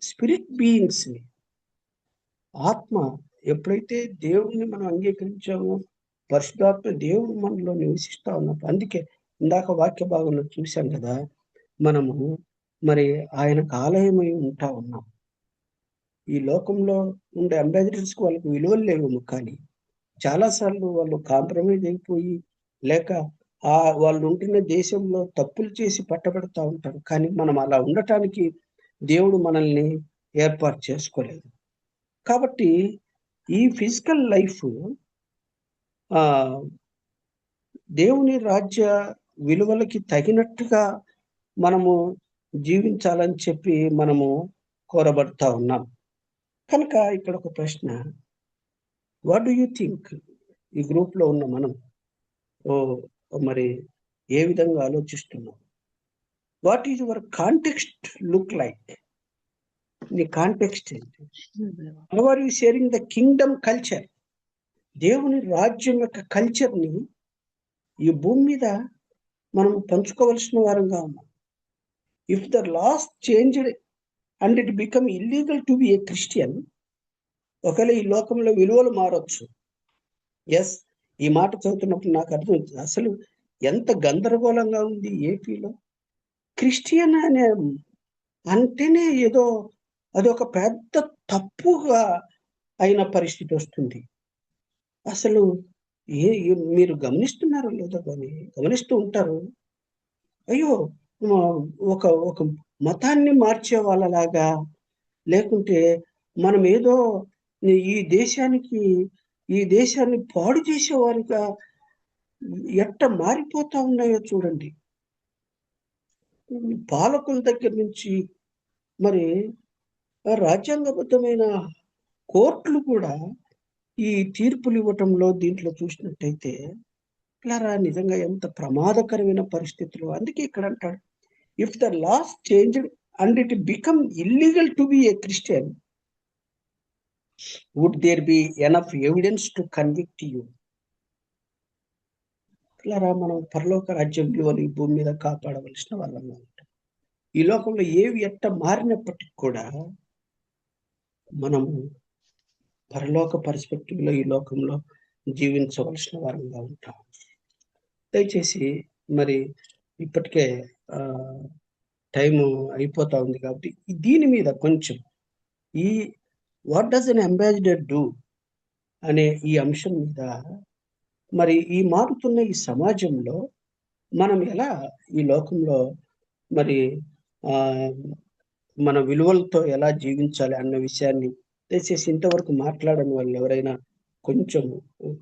స్పిరిట్ బీయింగ్స్ ని, ఆత్మ ఎప్పుడైతే దేవుడిని మనం అంగీకరించామో, పరిశుద్ధాత్మ దేవుడు మనలో నివసిస్తా ఉన్నప్పుడు, అందుకే ఇందాక వాక్య భాగంలో చూశాం కదా, మనము మరి ఆయనకు ఆలయమై ఉంటా ఉన్నాం. ఈ లోకంలో ఉండే అంబాసిడర్స్కి వాళ్ళకి విలువలు లేవు, కానీ చాలాసార్లు వాళ్ళు కాంప్రమైజ్ అయిపోయి లేక వాళ్ళు ఉంటున్న దేశంలో తప్పులు చేసి పట్టబెడతా ఉంటారు. కానీ మనం అలా ఉండటానికి దేవుడు మనల్ని ఏర్పాటు చేసుకోలేదు. కాబట్టి ఈ ఫిజికల్ లైఫ్ దేవుని రాజ్య విలువలకి తగినట్టుగా మనము జీవించాలని చెప్పి మనము కోరబడతా ఉన్నాం. కనుక ఇక్కడ ఒక ప్రశ్న, వాట్ డూ యూ థింక్? ఈ గ్రూప్లో ఉన్న మనం మరి ఏ విధంగా ఆలోచిస్తున్నాం? What is your context look like? నీ కాంటెక్స్ట్ ఏంటి? How are you sharing the kingdom culture? దేవుని రాజ్యం యొక్క కల్చర్ని ఈ భూమి మీద మనం పంచుకోవలసిన వారంగా ఉన్నాం. If the laws changed and it become illegal to be a Christian, ఒకవేళ ఈ లోకంలో విలువలు మారొచ్చు. ఎస్, ఈ మాట చదువుతున్నప్పుడు నాకు అర్థమవుతుంది, అసలు ఎంత గందరగోళంగా ఉంది ఏపీలో. క్రిస్టియన్ అనే అంటేనే ఏదో అదొక పెద్ద తప్పుగా అయిన పరిస్థితి వస్తుంది. అసలు మీరు గమనిస్తున్నారో లేదో కానీ గమనిస్తూ ఉంటారు, అయ్యో ఒక మతాన్ని మార్చే వాళ్ళలాగా, లేకుంటే మనం ఏదో ఈ దేశాన్ని పాడు చేసేవారిగా ఎట్ట మారిపోతా ఉన్నాయో చూడండి. పాలకుల దగ్గర నుంచి మరి రాజ్యాంగబద్ధమైన కోర్టులు కూడా ఈ తీర్పులు ఇవ్వటంలో దీంట్లో చూసినట్టయితే ఇలా నిజంగా ఎంత ప్రమాదకరమైన పరిస్థితులు. అందుకే ఇక్కడ అంటాడు, if the laws changed and it become illegal to be a Christian, would there be enough evidence to convict you? ఇలా మనం పరలోక రాజ్యం విలువలు ఈ భూమి మీద కాపాడవలసిన వాళ్ళంగా ఉంటాం. ఈ లోకంలో ఏవి ఎట్ట మారినప్పటికీ కూడా మనము పరలోక పర్స్పెక్టివ్ లో ఈ లోకంలో జీవించవలసిన వారంగా ఉంటాం. దయచేసి మరి ఇప్పటికే టైము అయిపోతా ఉంది కాబట్టి దీని మీద కొంచెం ఈ what does an ambassador do అనే ఈ అంశం మీద మరి ఈ మారుతున్న ఈ సమాజంలో మనం ఎలా ఈ లోకంలో మరి మన విలువలతో ఎలా జీవించాలి అన్న విషయాన్ని దయచేసి ఇంతవరకు మాట్లాడని వాళ్ళు ఎవరైనా కొంచెం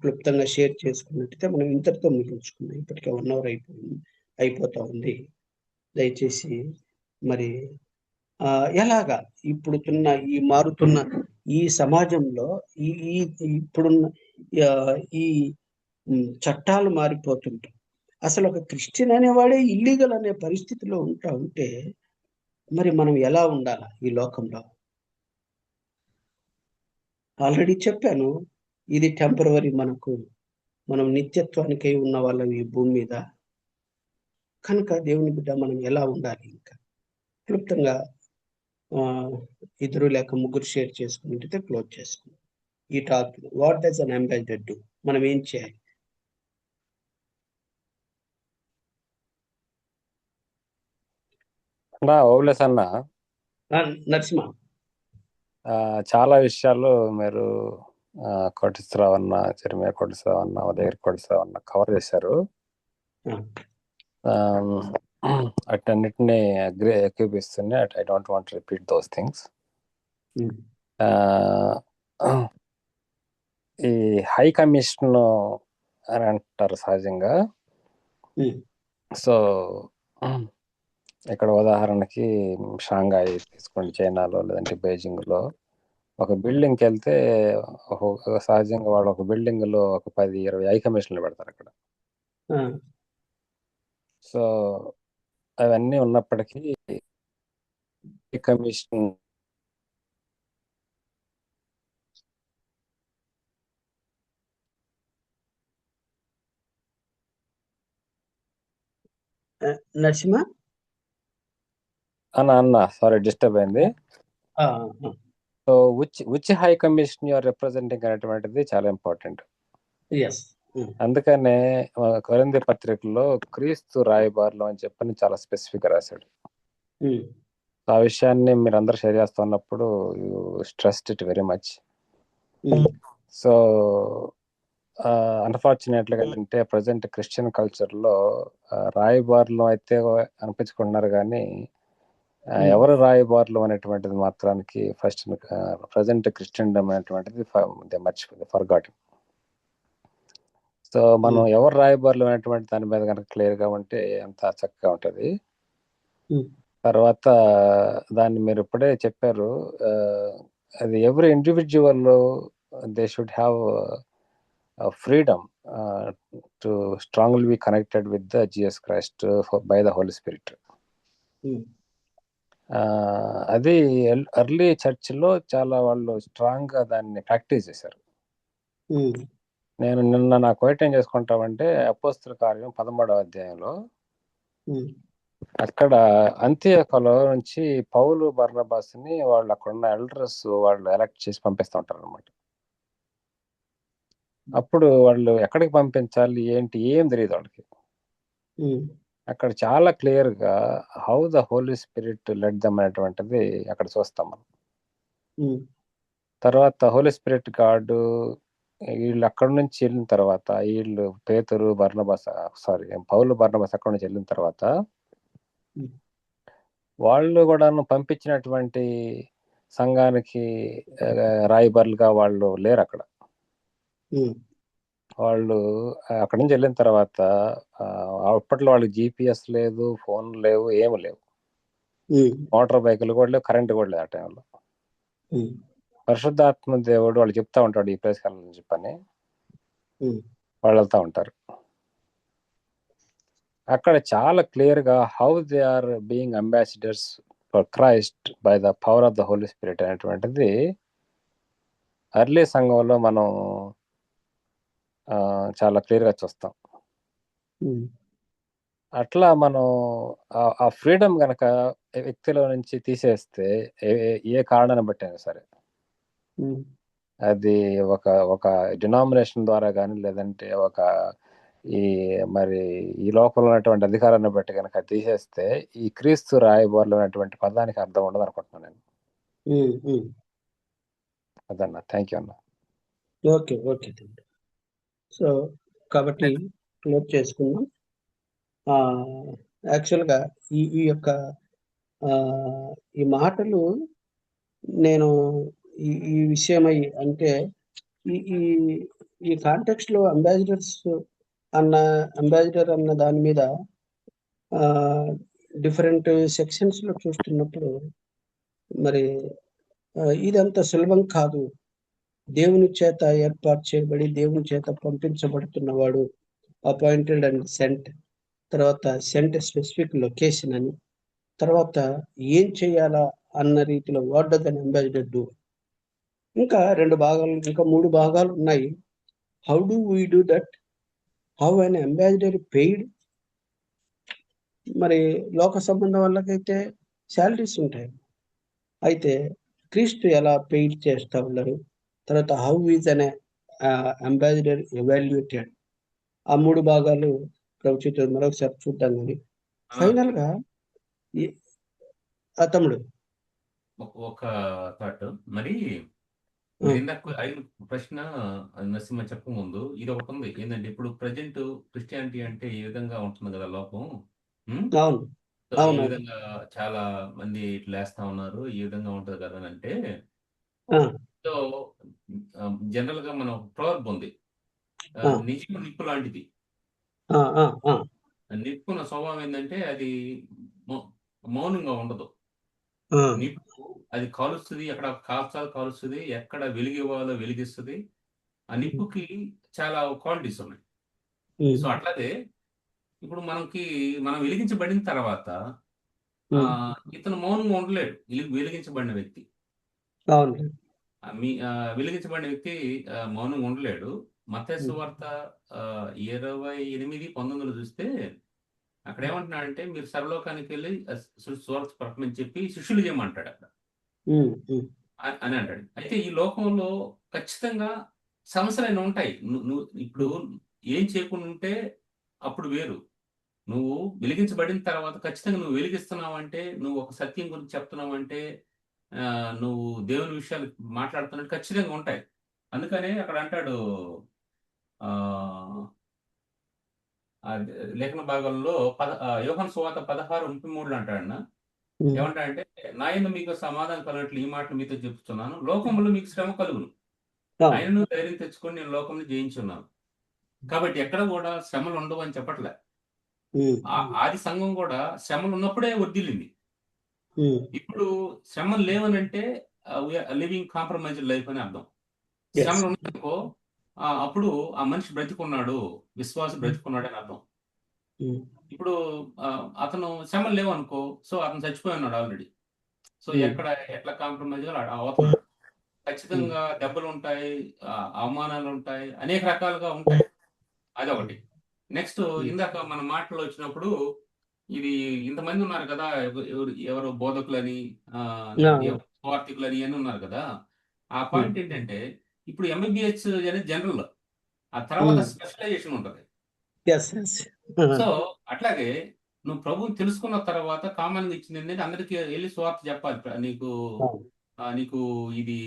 క్లుప్తంగా షేర్ చేసుకున్నట్టయితే మనం ఇంతటితో ముగించుకుందాం. ఇప్పటికే 1 అవర్ అయిపోతా ఉంది. దయచేసి మరి ఎలాగా ఇప్పుడున్న ఈ మారుతున్న ఈ సమాజంలో ఈ ఈ ఇప్పుడున్న ఈ చట్టాలు మారిపోతుంటాయి. అసలు ఒక క్రిస్టియన్ అనేవాడే ఇల్లీగల్ అనే పరిస్థితిలో ఉంటే మరి మనం ఎలా ఉండాలా ఈ లోకంలో? ఆల్రెడీ చెప్పాను, ఇది టెంపరవరీ. మనం నిత్యత్వానికై ఉన్న వాళ్ళం ఈ భూమి మీద. కనుక దేవుని బిడ్డ మనం ఎలా ఉండాలి? ఇంకా క్లుప్తంగా 2 లేక 3 షేర్ చేసుకున్నట్టయితే క్లోజ్ చేసుకుందాం ఈ topic. What does an ambassador do? మనం ఏం చేయాలి? ఓవలేస్ అన్న, నరసింహ. చాలా విషయాలు మీరు కోటేశ్వరరావు అన్న, చెరిమే కోటేశ్వరరావు అన్న, ఉదయగిరి కోటేశ్వరరావు అన్న కవర్ చేశారు. అటన్నిటిని ఏకీపిస్తున్నాయి. I don't want repeat those things. ఈ హై కమిషన్ అని అంటారు సహజంగా. సో ఇక్కడ ఉదాహరణకి షాంఘాయ్ తీసుకోండి, చైనాలో, లేదంటే బీజింగ్లో. ఒక బిల్డింగ్కి వెళ్తే సహజంగా వాళ్ళు ఒక బిల్డింగ్ లో ఒక 10-20 హై కమిషన్లు పెడతారు అక్కడ. సో అవన్నీ ఉన్నప్పటికీ కమిషన్ నరసింహ అన్న సారీ డిస్టర్బ్ అయింది. So which high commission you're representing అనేటువంటిది చాలా ఇంపార్టెంట్. అందుకనే కొరింథీ పత్రికలో క్రీస్తు రాయబారులు అని చెప్పని చాలా స్పెసిఫిక్ గా రాశాడు. ఆ విషయాన్ని మీరు అందరు షేర్ చేస్తున్నప్పుడు you stressed it very much. So అన్ఫార్చునేట్లీగా అంటే ప్రజెంట్ క్రిస్టియన్ కల్చర్ లో రాయబారులు అయితే అనిపించుకుంటున్నారు, కానీ ఎవరు రాయబారులు అనేటువంటిది మాత్రానికి ఫస్ట్ ప్రజెంట్ క్రిస్టియన్డమ్ అనేటువంటిది ఫర్గాటన్. సో మనం ఎవరు రాయబారులు అనేటువంటి దాని మీద కనుక క్లియర్ గా ఉంటే అంత చక్కగా ఉంటది. తర్వాత దాన్ని మీరు ఇప్పుడే చెప్పారు, అది every individual they should have freedom to strongly be connected with the Jesus Christ by the Holy Spirit. అది ఎర్లీ చర్చ్ లో చాలా వాళ్ళు స్ట్రాంగ్ గా దాన్ని ప్రాక్టీస్ చేశారు. నేను నిన్న నా క్వైట్ ఏం చేసుకుంటామంటే అపోస్తల కార్యం 13వ అధ్యాయంలో అక్కడ అంత్యోకలో నుంచి పౌలు బర్నబాస్ని వాళ్ళు అక్కడ ఉన్న ఎల్డర్స్ వాళ్ళు ఎలక్ట్ చేసి పంపిస్తూ ఉంటారు అనమాట. అప్పుడు వాళ్ళు ఎక్కడికి పంపించాలి ఏంటి ఏం తెలియదు వాళ్ళకి. అక్కడ చాలా క్లియర్ గా how the Holy Spirit led them అనేటువంటిది అక్కడ చూస్తాం మనం. తర్వాత హోలీ స్పిరిట్ గాడ్ వీళ్ళు అక్కడ నుంచి వెళ్ళిన తర్వాత వీళ్ళు పౌలు బర్నబాస్ అక్కడ నుంచి వెళ్ళిన తర్వాత వాళ్ళు కూడా పంపించినటువంటి సంఘానికి రాయబారులుగా వాళ్ళు లేరు అక్కడ. వాళ్ళు అక్కడి నుంచి వెళ్ళిన తర్వాత అప్పట్లో వాళ్ళకి GPS లేదు, ఫోన్ లేవు, ఏమి లేవు, మోటార్ బైకులు కూడా లేవు, కరెంట్ కూడా లేదు ఆ టైంలో. పరిశుద్ధాత్మ దేవుడు వాళ్ళు చెప్తా ఉంటాడు ఈ ప్లేస్ కలని చెప్పని వాళ్ళు వెళ్తా ఉంటారు. అక్కడ చాలా క్లియర్ గా how they are being ambassadors for Christ by the power of the Holy Spirit అనేటువంటిది ఎర్లీ సంఘంలో మనం చాలా క్లియర్ గా చూస్తాం. అట్లా మనం ఆ ఫ్రీడమ్ గనక వ్యక్తిలో నుంచి తీసేస్తే ఏ కారణాన్ని బట్టి అయినా సరే, అది ఒక డినామినేషన్ ద్వారా కానీ లేదంటే ఈ లోపల ఉన్నటువంటి అధికారాన్ని బట్టి కనుక తీసేస్తే ఈ క్రీస్తు రాయబారులు అనేటువంటి పదానికి అర్థం ఉండదు అనుకుంటున్నాను నేను. అదన్నా. థ్యాంక్ యూ అన్న. ఓకే. సో కాబట్టి క్లోజ్ చేసుకుందాం. యాక్చువల్గా ఈ యొక్క ఈ మాటలు నేను ఈ విషయమై అంటే ఈ ఈ ఈ కాంటెక్స్ట్ లో అంబాసిడర్ అన్న దాని మీద డిఫరెంట్ సెక్షన్స్ లో చూస్తున్నప్పుడు మరి ఇదంత సులభం కాదు. దేవుని చేత ఏర్పాటు చేయబడి దేవుని చేత పంపించబడుతున్నవాడు, అపాయింటెడ్ అండ్ సెంట్, తర్వాత సెంట్ స్పెసిఫిక్ లొకేషన్ అని, తర్వాత ఏం చేయాలా అన్న రీతిలో what does an ambassador do. ఇంకా 3 భాగాలు ఉన్నాయి. How do we do that, how an ambassador paid. మరి లోక సంబంధం వాళ్ళకైతే శాలరీస్ ఉంటాయి. అయితే క్రీస్తు ఎలా పెయిడ్ చేస్తా ఉన్నారు, తర్వాత how is an ambassador evaluated. ఆ 3 భాగాలు ప్రభుత్వం మరొకసారి చూద్దాం. కానీ ఫైనల్ గా తమ్ముడు ఒక థాట్ మరి మీరు ఇందాక అయిన ప్రశ్న నరసింహ చెప్పక ముందు ఇది ఒకటి ఉంది ఏంటంటే, ఇప్పుడు ప్రజెంట్ క్రిస్టియానిటీ అంటే ఏ విధంగా ఉంటుంది కదా లోకం. అవును సో ఈ అవును విధంగా చాలా మంది ఇట్లా వేస్తా ఉన్నారు, ఈ విధంగా ఉంటది కదా అని అంటే, ఆ, సో జనరల్ గా మనం ప్రవర్బ్ ఉంది, ఆ, నిజం నిప్పు లాంటిది. ఆ, ఆ, ఆ, నిప్పున స్వభావం ఏంటంటే అది మౌనంగా ఉండదు. ఆ, నిప్పు అది కాలుస్తుంది, ఎక్కడ కాలుస్తుంది, ఎక్కడ వెలిగివ్వాలో వెలిగిస్తుంది. ఆ నిప్పుకి చాలా క్వాలిటీస్ ఉన్నాయి. ఉమ్, సో అట్లాగే ఇప్పుడు మనం వెలిగించబడిన తర్వాత ఉమ్, ఇతను మౌనంగా ఉండలేడు. వెలిగించబడిన వ్యక్తి అవును వెలిగించబడిన వ్యక్తి మౌనంగా ఉండలేడు. మత్తయి సువార్త 28:19 చూస్తే అక్కడ ఏమంటున్నాడంటే, మీరు సర్వలోకానికి వెళ్ళి సువార్త ప్రకటన చెప్పి శిష్యులు చేయమంటాడు అక్కడ ఉమ్, ఉమ్, అని అంటాడు. అయితే ఈ లోకంలో ఖచ్చితంగా సమస్యలు ఉంటాయి. నువ్వు ఇప్పుడు ఏం చేయకుండా ఉంటే అప్పుడు వేరు. నువ్వు వెలిగించబడిన తర్వాత ఖచ్చితంగా నువ్వు వెలిగిస్తున్నావు అంటే, నువ్వు ఒక సత్యం గురించి చెప్తున్నావు అంటే, నువ్వు దేవుని విషయాలు మాట్లాడుతున్నట్టు ఖచ్చితంగా ఉంటాయి. అందుకనే అక్కడ అంటాడు లేఖన భాగంలో యోహాను సువార్త 16:33 అంటాడన్న, ఏమంటాడంటే, నాయన మీకు సమాధానం కలిగినట్లు ఈ మాటలు మీతో చెప్తున్నాను, లోకంలో మీకు శ్రమ కలుగును, ఆయనను ధైర్యం తెచ్చుకొని నేను లోకంలో జయించున్నాను. కాబట్టి ఎక్కడ కూడా శ్రమలు ఉండవు అని చెప్పట్లే. ఆది సంఘం కూడా శ్రమలు ఉన్నప్పుడే వర్ధిల్లింది. ఇప్పుడు శ్రమలు లేవనంటే లివింగ్ కాంప్రమైజ్డ్ లైఫ్ అని అర్థం. శ్రమలు ఉన్నాకో అప్పుడు ఆ మనిషి బ్రతికున్నాడు, విశ్వాసం బ్రతికున్నాడు అని అర్థం. ఇప్పుడు అతను శ్రమలు లేవనుకో, సో అతను చచ్చిపోయి ఉన్నాడు ఆల్రెడీ. సో ఎట్లా కాంప్రమైజ్ అవుతున్నాడు. ఖచ్చితంగా దెబ్బలు ఉంటాయి, అవమానాలు ఉంటాయి, అనేక రకాలుగా ఉంటాయి. అదొకటి. నెక్స్ట్ ఇందాక మన మాటలు వచ్చినప్పుడు ఇది ఇంతమంది ఉన్నారు కదా, ఎవరు బోధకులని, స్వార్థికులని అని ఉన్నారు కదా. ఆ పాయింట్ ఏంటంటే, ఇప్పుడు ఎంబీబీఎస్ అనేది జనరల్, ఆ తర్వాత స్పెషలైజేషన్ ఉంటుంది. సో అట్లాగే నువ్వు ప్రభువుని తెలుసుకున్న తర్వాత కామన్ గా ఇచ్చింది ఏంటంటే, అందరికీ వెళ్ళి స్వార్థ చెప్పాలి. నీకు ఇది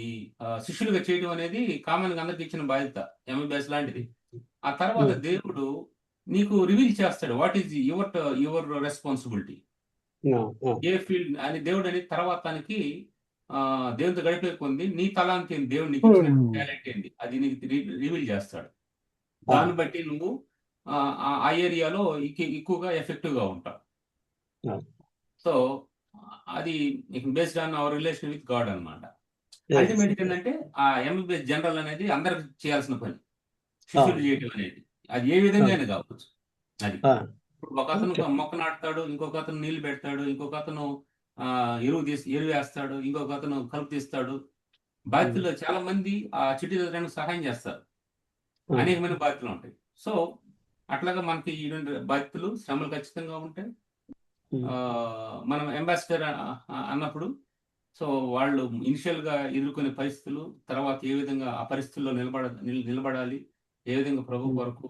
శిష్యులుగా చేయడం అనేది కామన్ గా అందరికి ఇచ్చిన బాధ్యత, ఎంబీబీఎస్ లాంటిది. ఆ తర్వాత దేవుడు నీకు రివీల్ చేస్తాడు, what is your responsibility, A field అని. దేవుడు అనేది తర్వాత దేవుడితో గడిపే కొంది నీ తలాంతి ఏంది, దేవుడు నీకు ఇచ్చిన టాలెంట్ ఏంది, అది నీకు రివీల్ చేస్తాడు. దాన్ని బట్టి నువ్వు ఆ ఏరియాలో ఎక్కువగా ఎఫెక్టివ్ గా ఉంటావు. సో అది based on hour relation with God అనమాట. అల్టిమేట్ ఏంటంటే ఆ ఎంబీబీఎస్ జనరల్ అనేది అందరికి చేయాల్సిన పని, శిష్యులు చేయడం అనేది. అది ఏ విధంగా అయినా కావచ్చు. అది ఇప్పుడు ఒక అతను మొక్క నాటుతాడు, ఇంకొక అతను నీళ్లు పెడతాడు, ఇంకొక అతను ఎరువు వేస్తాడు, ఇంకొక అతను కలుపు తీస్తాడు. బాధ్యతలు చాలా మంది ఆ చిట్టి దొరకడానికి సహాయం చేస్తారు. అనేకమైన బాధ్యతలు ఉంటాయి. సో అట్లాగా మనకి ఈ 2 బాధ్యతలు, శ్రమలు ఖచ్చితంగా ఉంటాయి. మనం అంబాసిడర్ అన్నప్పుడు సో వాళ్ళు ఇనిషియల్ గా ఎదుర్కొనే పరిస్థితులు, తర్వాత ఏ విధంగా ఆ పరిస్థితుల్లో నిలబడాలి, ఏ విధంగా ప్రభు కొరకు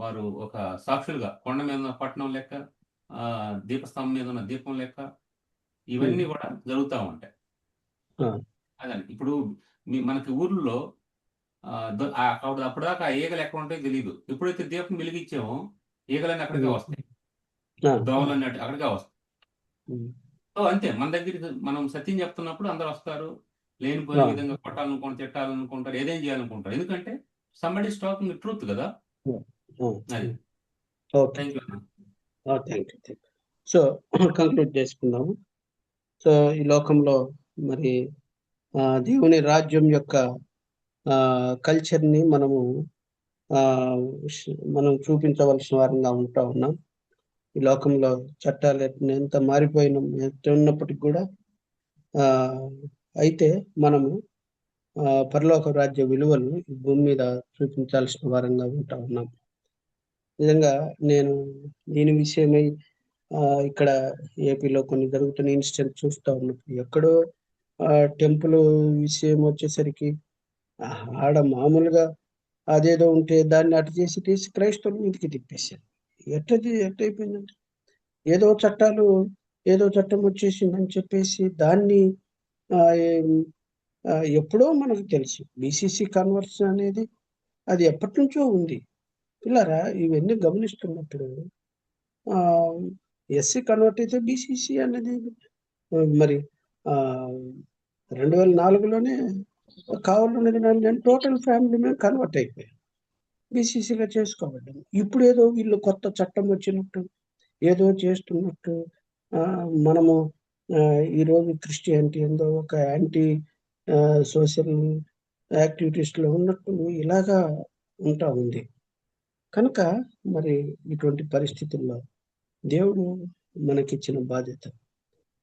వారు ఒక సాక్షులుగా, కొండ మీద ఉన్న పట్టణం లెక్క, దీపస్తంభం మీద ఉన్న దీపం లెక్క, ఇవన్నీ కూడా జరుగుతూ ఉంటాయి. అదే ఇప్పుడు మనకి ఊర్లో అప్పటిదాకా ఈగలు ఎక్కడ ఉంటాయో తెలియదు. ఎప్పుడైతే దీపం వెలిగించామో ఈగలన్నీ అక్కడికే వస్తాయి, దోమలన్నీ అక్కడికే వస్తాయి. సో అంతే, మన దగ్గరికి మనం సత్యం చెప్తున్నప్పుడు అందరు వస్తారు, లేనిపోయిన ఆ, విధంగా కొట్టాలనుకుంటారు, తిట్టాలనుకుంటారు, ఏదేం చేయాలనుకుంటారు. ఎందుకంటే సంబడి టాకింగ్ ట్రూత్ కదా. ఆ, అది. ఓకే, థ్యాంక్ యూ అన్న. Thank you. సో కంక్లూడ్ చేసుకుందాము. సో ఈ లోకంలో మరి దేవుని రాజ్యం యొక్క కల్చర్ని మనం చూపించవలసిన వారంగా ఉంటా ఉన్నాం. ఈ లోకంలో చట్టాలు ఎంత మారిపోయినా ఉన్నప్పటికీ కూడా అయితే మనము పరలోక రాజ్య విలువలు ఈ భూమి మీద చూపించాల్సిన వారంగా ఉంటా ఉన్నాం. నిజంగా నేను దీని విషయమై ఇక్కడ ఏపీలో కొన్ని జరుగుతున్న ఇన్సిడెంట్ చూస్తూ ఉన్నప్పుడు ఎక్కడో టెంపుల్ విషయం వచ్చేసరికి ఆడ మామూలుగా అదేదో ఉంటే దాన్ని అటు తీసి క్రైస్తవుల మీదకి తిప్పేశారు. ఎట్టయిపోయిందంటే ఏదో చట్టం వచ్చేసిందని చెప్పేసి దాన్ని ఎప్పుడో మనకు తెలుసు. బీసీసీ కన్వర్షన్ అనేది అది ఎప్పటి నుంచో ఉంది. పిల్లరా ఇవన్నీ గమనిస్తున్నప్పుడు ఎస్సీ కన్వర్ట్ అయితే బీసీసీ అనేది మరి 2004లోనే కావాలన్నది నేను టోటల్ ఫ్యామిలీ మేము కన్వర్ట్ అయిపోయాను, బీసీసీగా చేసుకోబడ్డాను. ఇప్పుడు ఏదో వీళ్ళు కొత్త చట్టం వచ్చినట్టు ఏదో చేస్తున్నట్టు మనము ఈరోజు క్రిస్టియానిటీ ఏందో ఒక యాంటీ సోషల్ యాక్టివిటీస్లో ఉన్నట్టు ఇలాగా ఉంటా ఉంది. కనుక మరి ఇటువంటి పరిస్థితుల్లో దేవుడు మనకిచ్చిన బాధ్యత,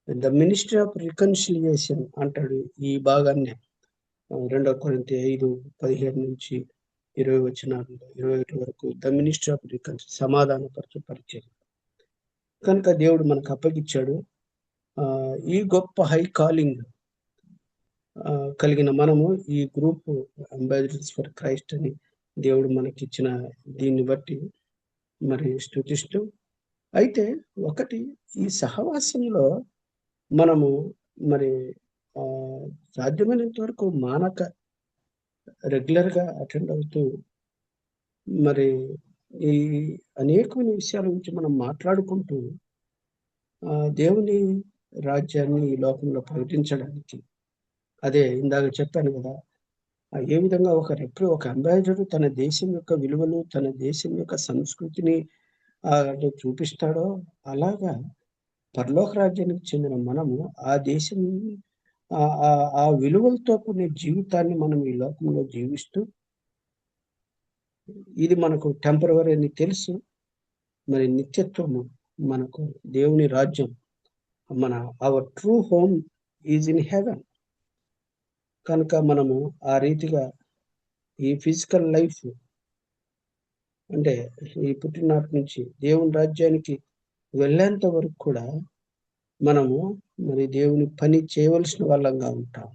ద మినిస్ట్రీ ఆఫ్ రికన్సిలియేషన్ అంటాడు ఈ భాగాన్ని 2 కొరింథీ 5:15 నుంచి 20 వచనాల్లో 21 వరకు. ద మినిస్ట్రీ ఆఫ్ రికన్సిలియేషన్, సమాధానపరచు పరిచయం. కనుక దేవుడు మనకు అప్పగిచ్చాడు. ఈ గొప్ప హై కాలింగ్ కలిగిన మనము ఈ గ్రూప్ అంబాసిడర్స్ ఫర్ క్రైస్ట్ అని దేవుడు మనకిచ్చిన దీన్ని బట్టి మరి స్తుతిస్తూ, అయితే ఒకటి ఈ సహవాసంలో మనము మరి సాధ్యమైనంత వరకు మానక రెగ్యులర్గా అటెండ్ అవుతూ మరి ఈ అనేకమైన విషయాల గురించి మనం మాట్లాడుకుంటూ దేవుని రాజ్యాన్ని ఈ లోకంలో ప్రకటించడానికి, అదే ఇందాక చెప్పాను కదా, ఏ విధంగా ఒక అంబాసిడర్ తన దేశం యొక్క విలువలు, తన దేశం యొక్క సంస్కృతిని చూపిస్తాడో అలాగా పరలోక రాజ్యానికి చెందిన మనము ఆ దేశం ఆ విలువలతో కూడిన జీవితాన్ని మనం ఈ లోకంలో జీవిస్తూ, ఇది మనకు టెంపరవరీ అని తెలుసు, మరి నిత్యత్వము మనకు దేవుని రాజ్యం, hour true home is in heaven. కనుక మనము ఆ రీతిగా ఈ ఫిజికల్ లైఫ్ అంటే ఈ పుట్టిననాటి నుంచి దేవుని రాజ్యానికి వెళ్ళేంత వరకు కూడా మనము మరి దేవుని పని చేయవలసిన వాళ్ళంగా ఉంటాం.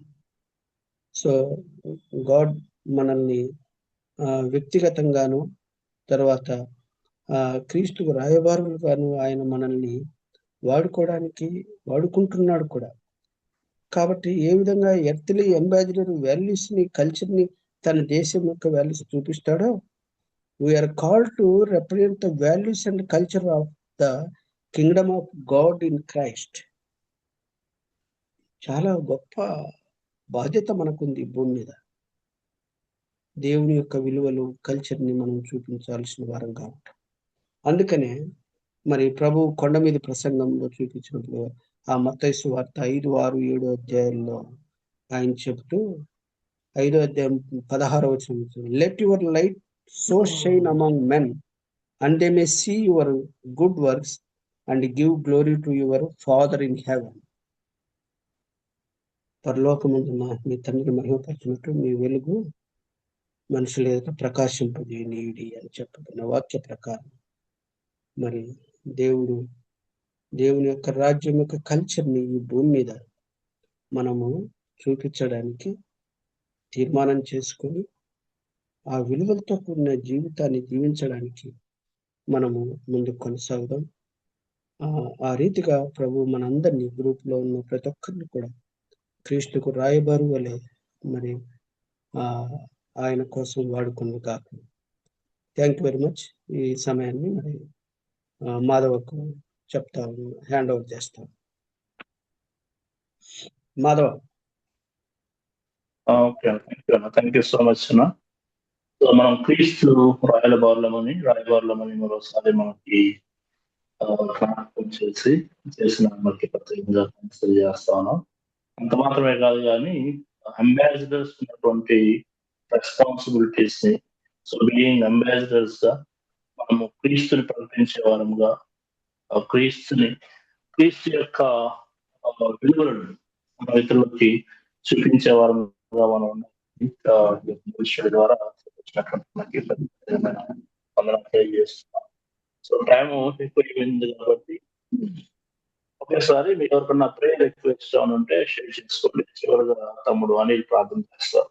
సో గాడ్ మనల్ని వ్యక్తిగతంగాను, తర్వాత క్రీస్తుకు రాయబారులుగాను ఆయన మనల్ని వాడుకుంటున్నాడు కూడా. కాబట్టి ఏ విధంగా ఎర్త్లీ అంబాసిడర్ వాల్యూస్ని, కల్చర్ని, తన దేశం యొక్క వాల్యూస్ చూపిస్తాడో, we are called to represent the values and culture of the kingdom of God in Christ. చాలా గొప్ప బాధ్యత మనకుంది భూమి మీద. దేవుని యొక్క విలువలు, కల్చర్ని మనం చూపించాల్సిన వారంగా ఉంటాం. అందుకనే మరి ప్రభు కొండ మీద ప్రసంగంలో చూపించినప్పుడు ఆ మత్తయి సువార్త 5, 6, 7 అధ్యాయాల్లో ఆయన చెబుతూ 5వ అధ్యాయం 16వ వచనం, let your light so shine among men and they may see your good works and give glory to your Father in heaven. పరలోకమందున్న మీ తండ్రిని మహిమపరిచినట్టు మీ వెలుగు మనుషుల ఎదుట ప్రకాశింపజేయనీయుడి అని చెప్పబడిన వాక్య ప్రకారం మరి దేవుని యొక్క రాజ్యం యొక్క కల్చర్ని ఈ భూమి మీద మనము చూపించడానికి తీర్మానం చేసుకొని ఆ విలువలతో కూడిన జీవితాన్ని జీవించడానికి మనము ముందుకు కొనసాగుదాం. ఆ రీతిగా ప్రభు మనందరినీ, గ్రూప్లో ఉన్న ప్రతి ఒక్కరిని కూడా క్రీస్తుకు రాయబారు వలె మరి ఆయన కోసం వాడుకుని కాక. Thank you very much. ఈ సమయాన్ని మరి మాధవకు చెప్తాను, హ్యాండ్ ఓవర్ చేస్తాను. Madhava. Okay, thank you so much అన్న. సో మనం క్రీస్తు రాయబారులమని మరోసారి మనకి జ్ఞాపకం చేసిన మనకి ప్రత్యేకంగా తెలియజేస్తాను. అంత మాత్రమే కాదు కానీ అంబాసిడర్స్ ఉన్నటువంటి రెస్పాన్సిబిలిటీస్ ని, సో బీయింగ్ అంబాసిడర్స్ గా మనము క్రీస్తుని ప్రకటించే వారముగా, క్రీస్తు యొక్క విలువలను మన ఇతరులకి చూపించే వారముగా మనం విషయాల ద్వారా మనకి వందనాలు తెలియజేస్తున్నాం. సో టైం ఎక్కువైపోయింది కాబట్టి ఒకేసారి మీకు ఎవరికన్నా ప్రేయర్ రిక్వెస్ట్ ఉంటే షేర్ చేసుకోండి. చివరిగా తమ్ముడు అనిల్ ప్రార్థన చేస్తారు.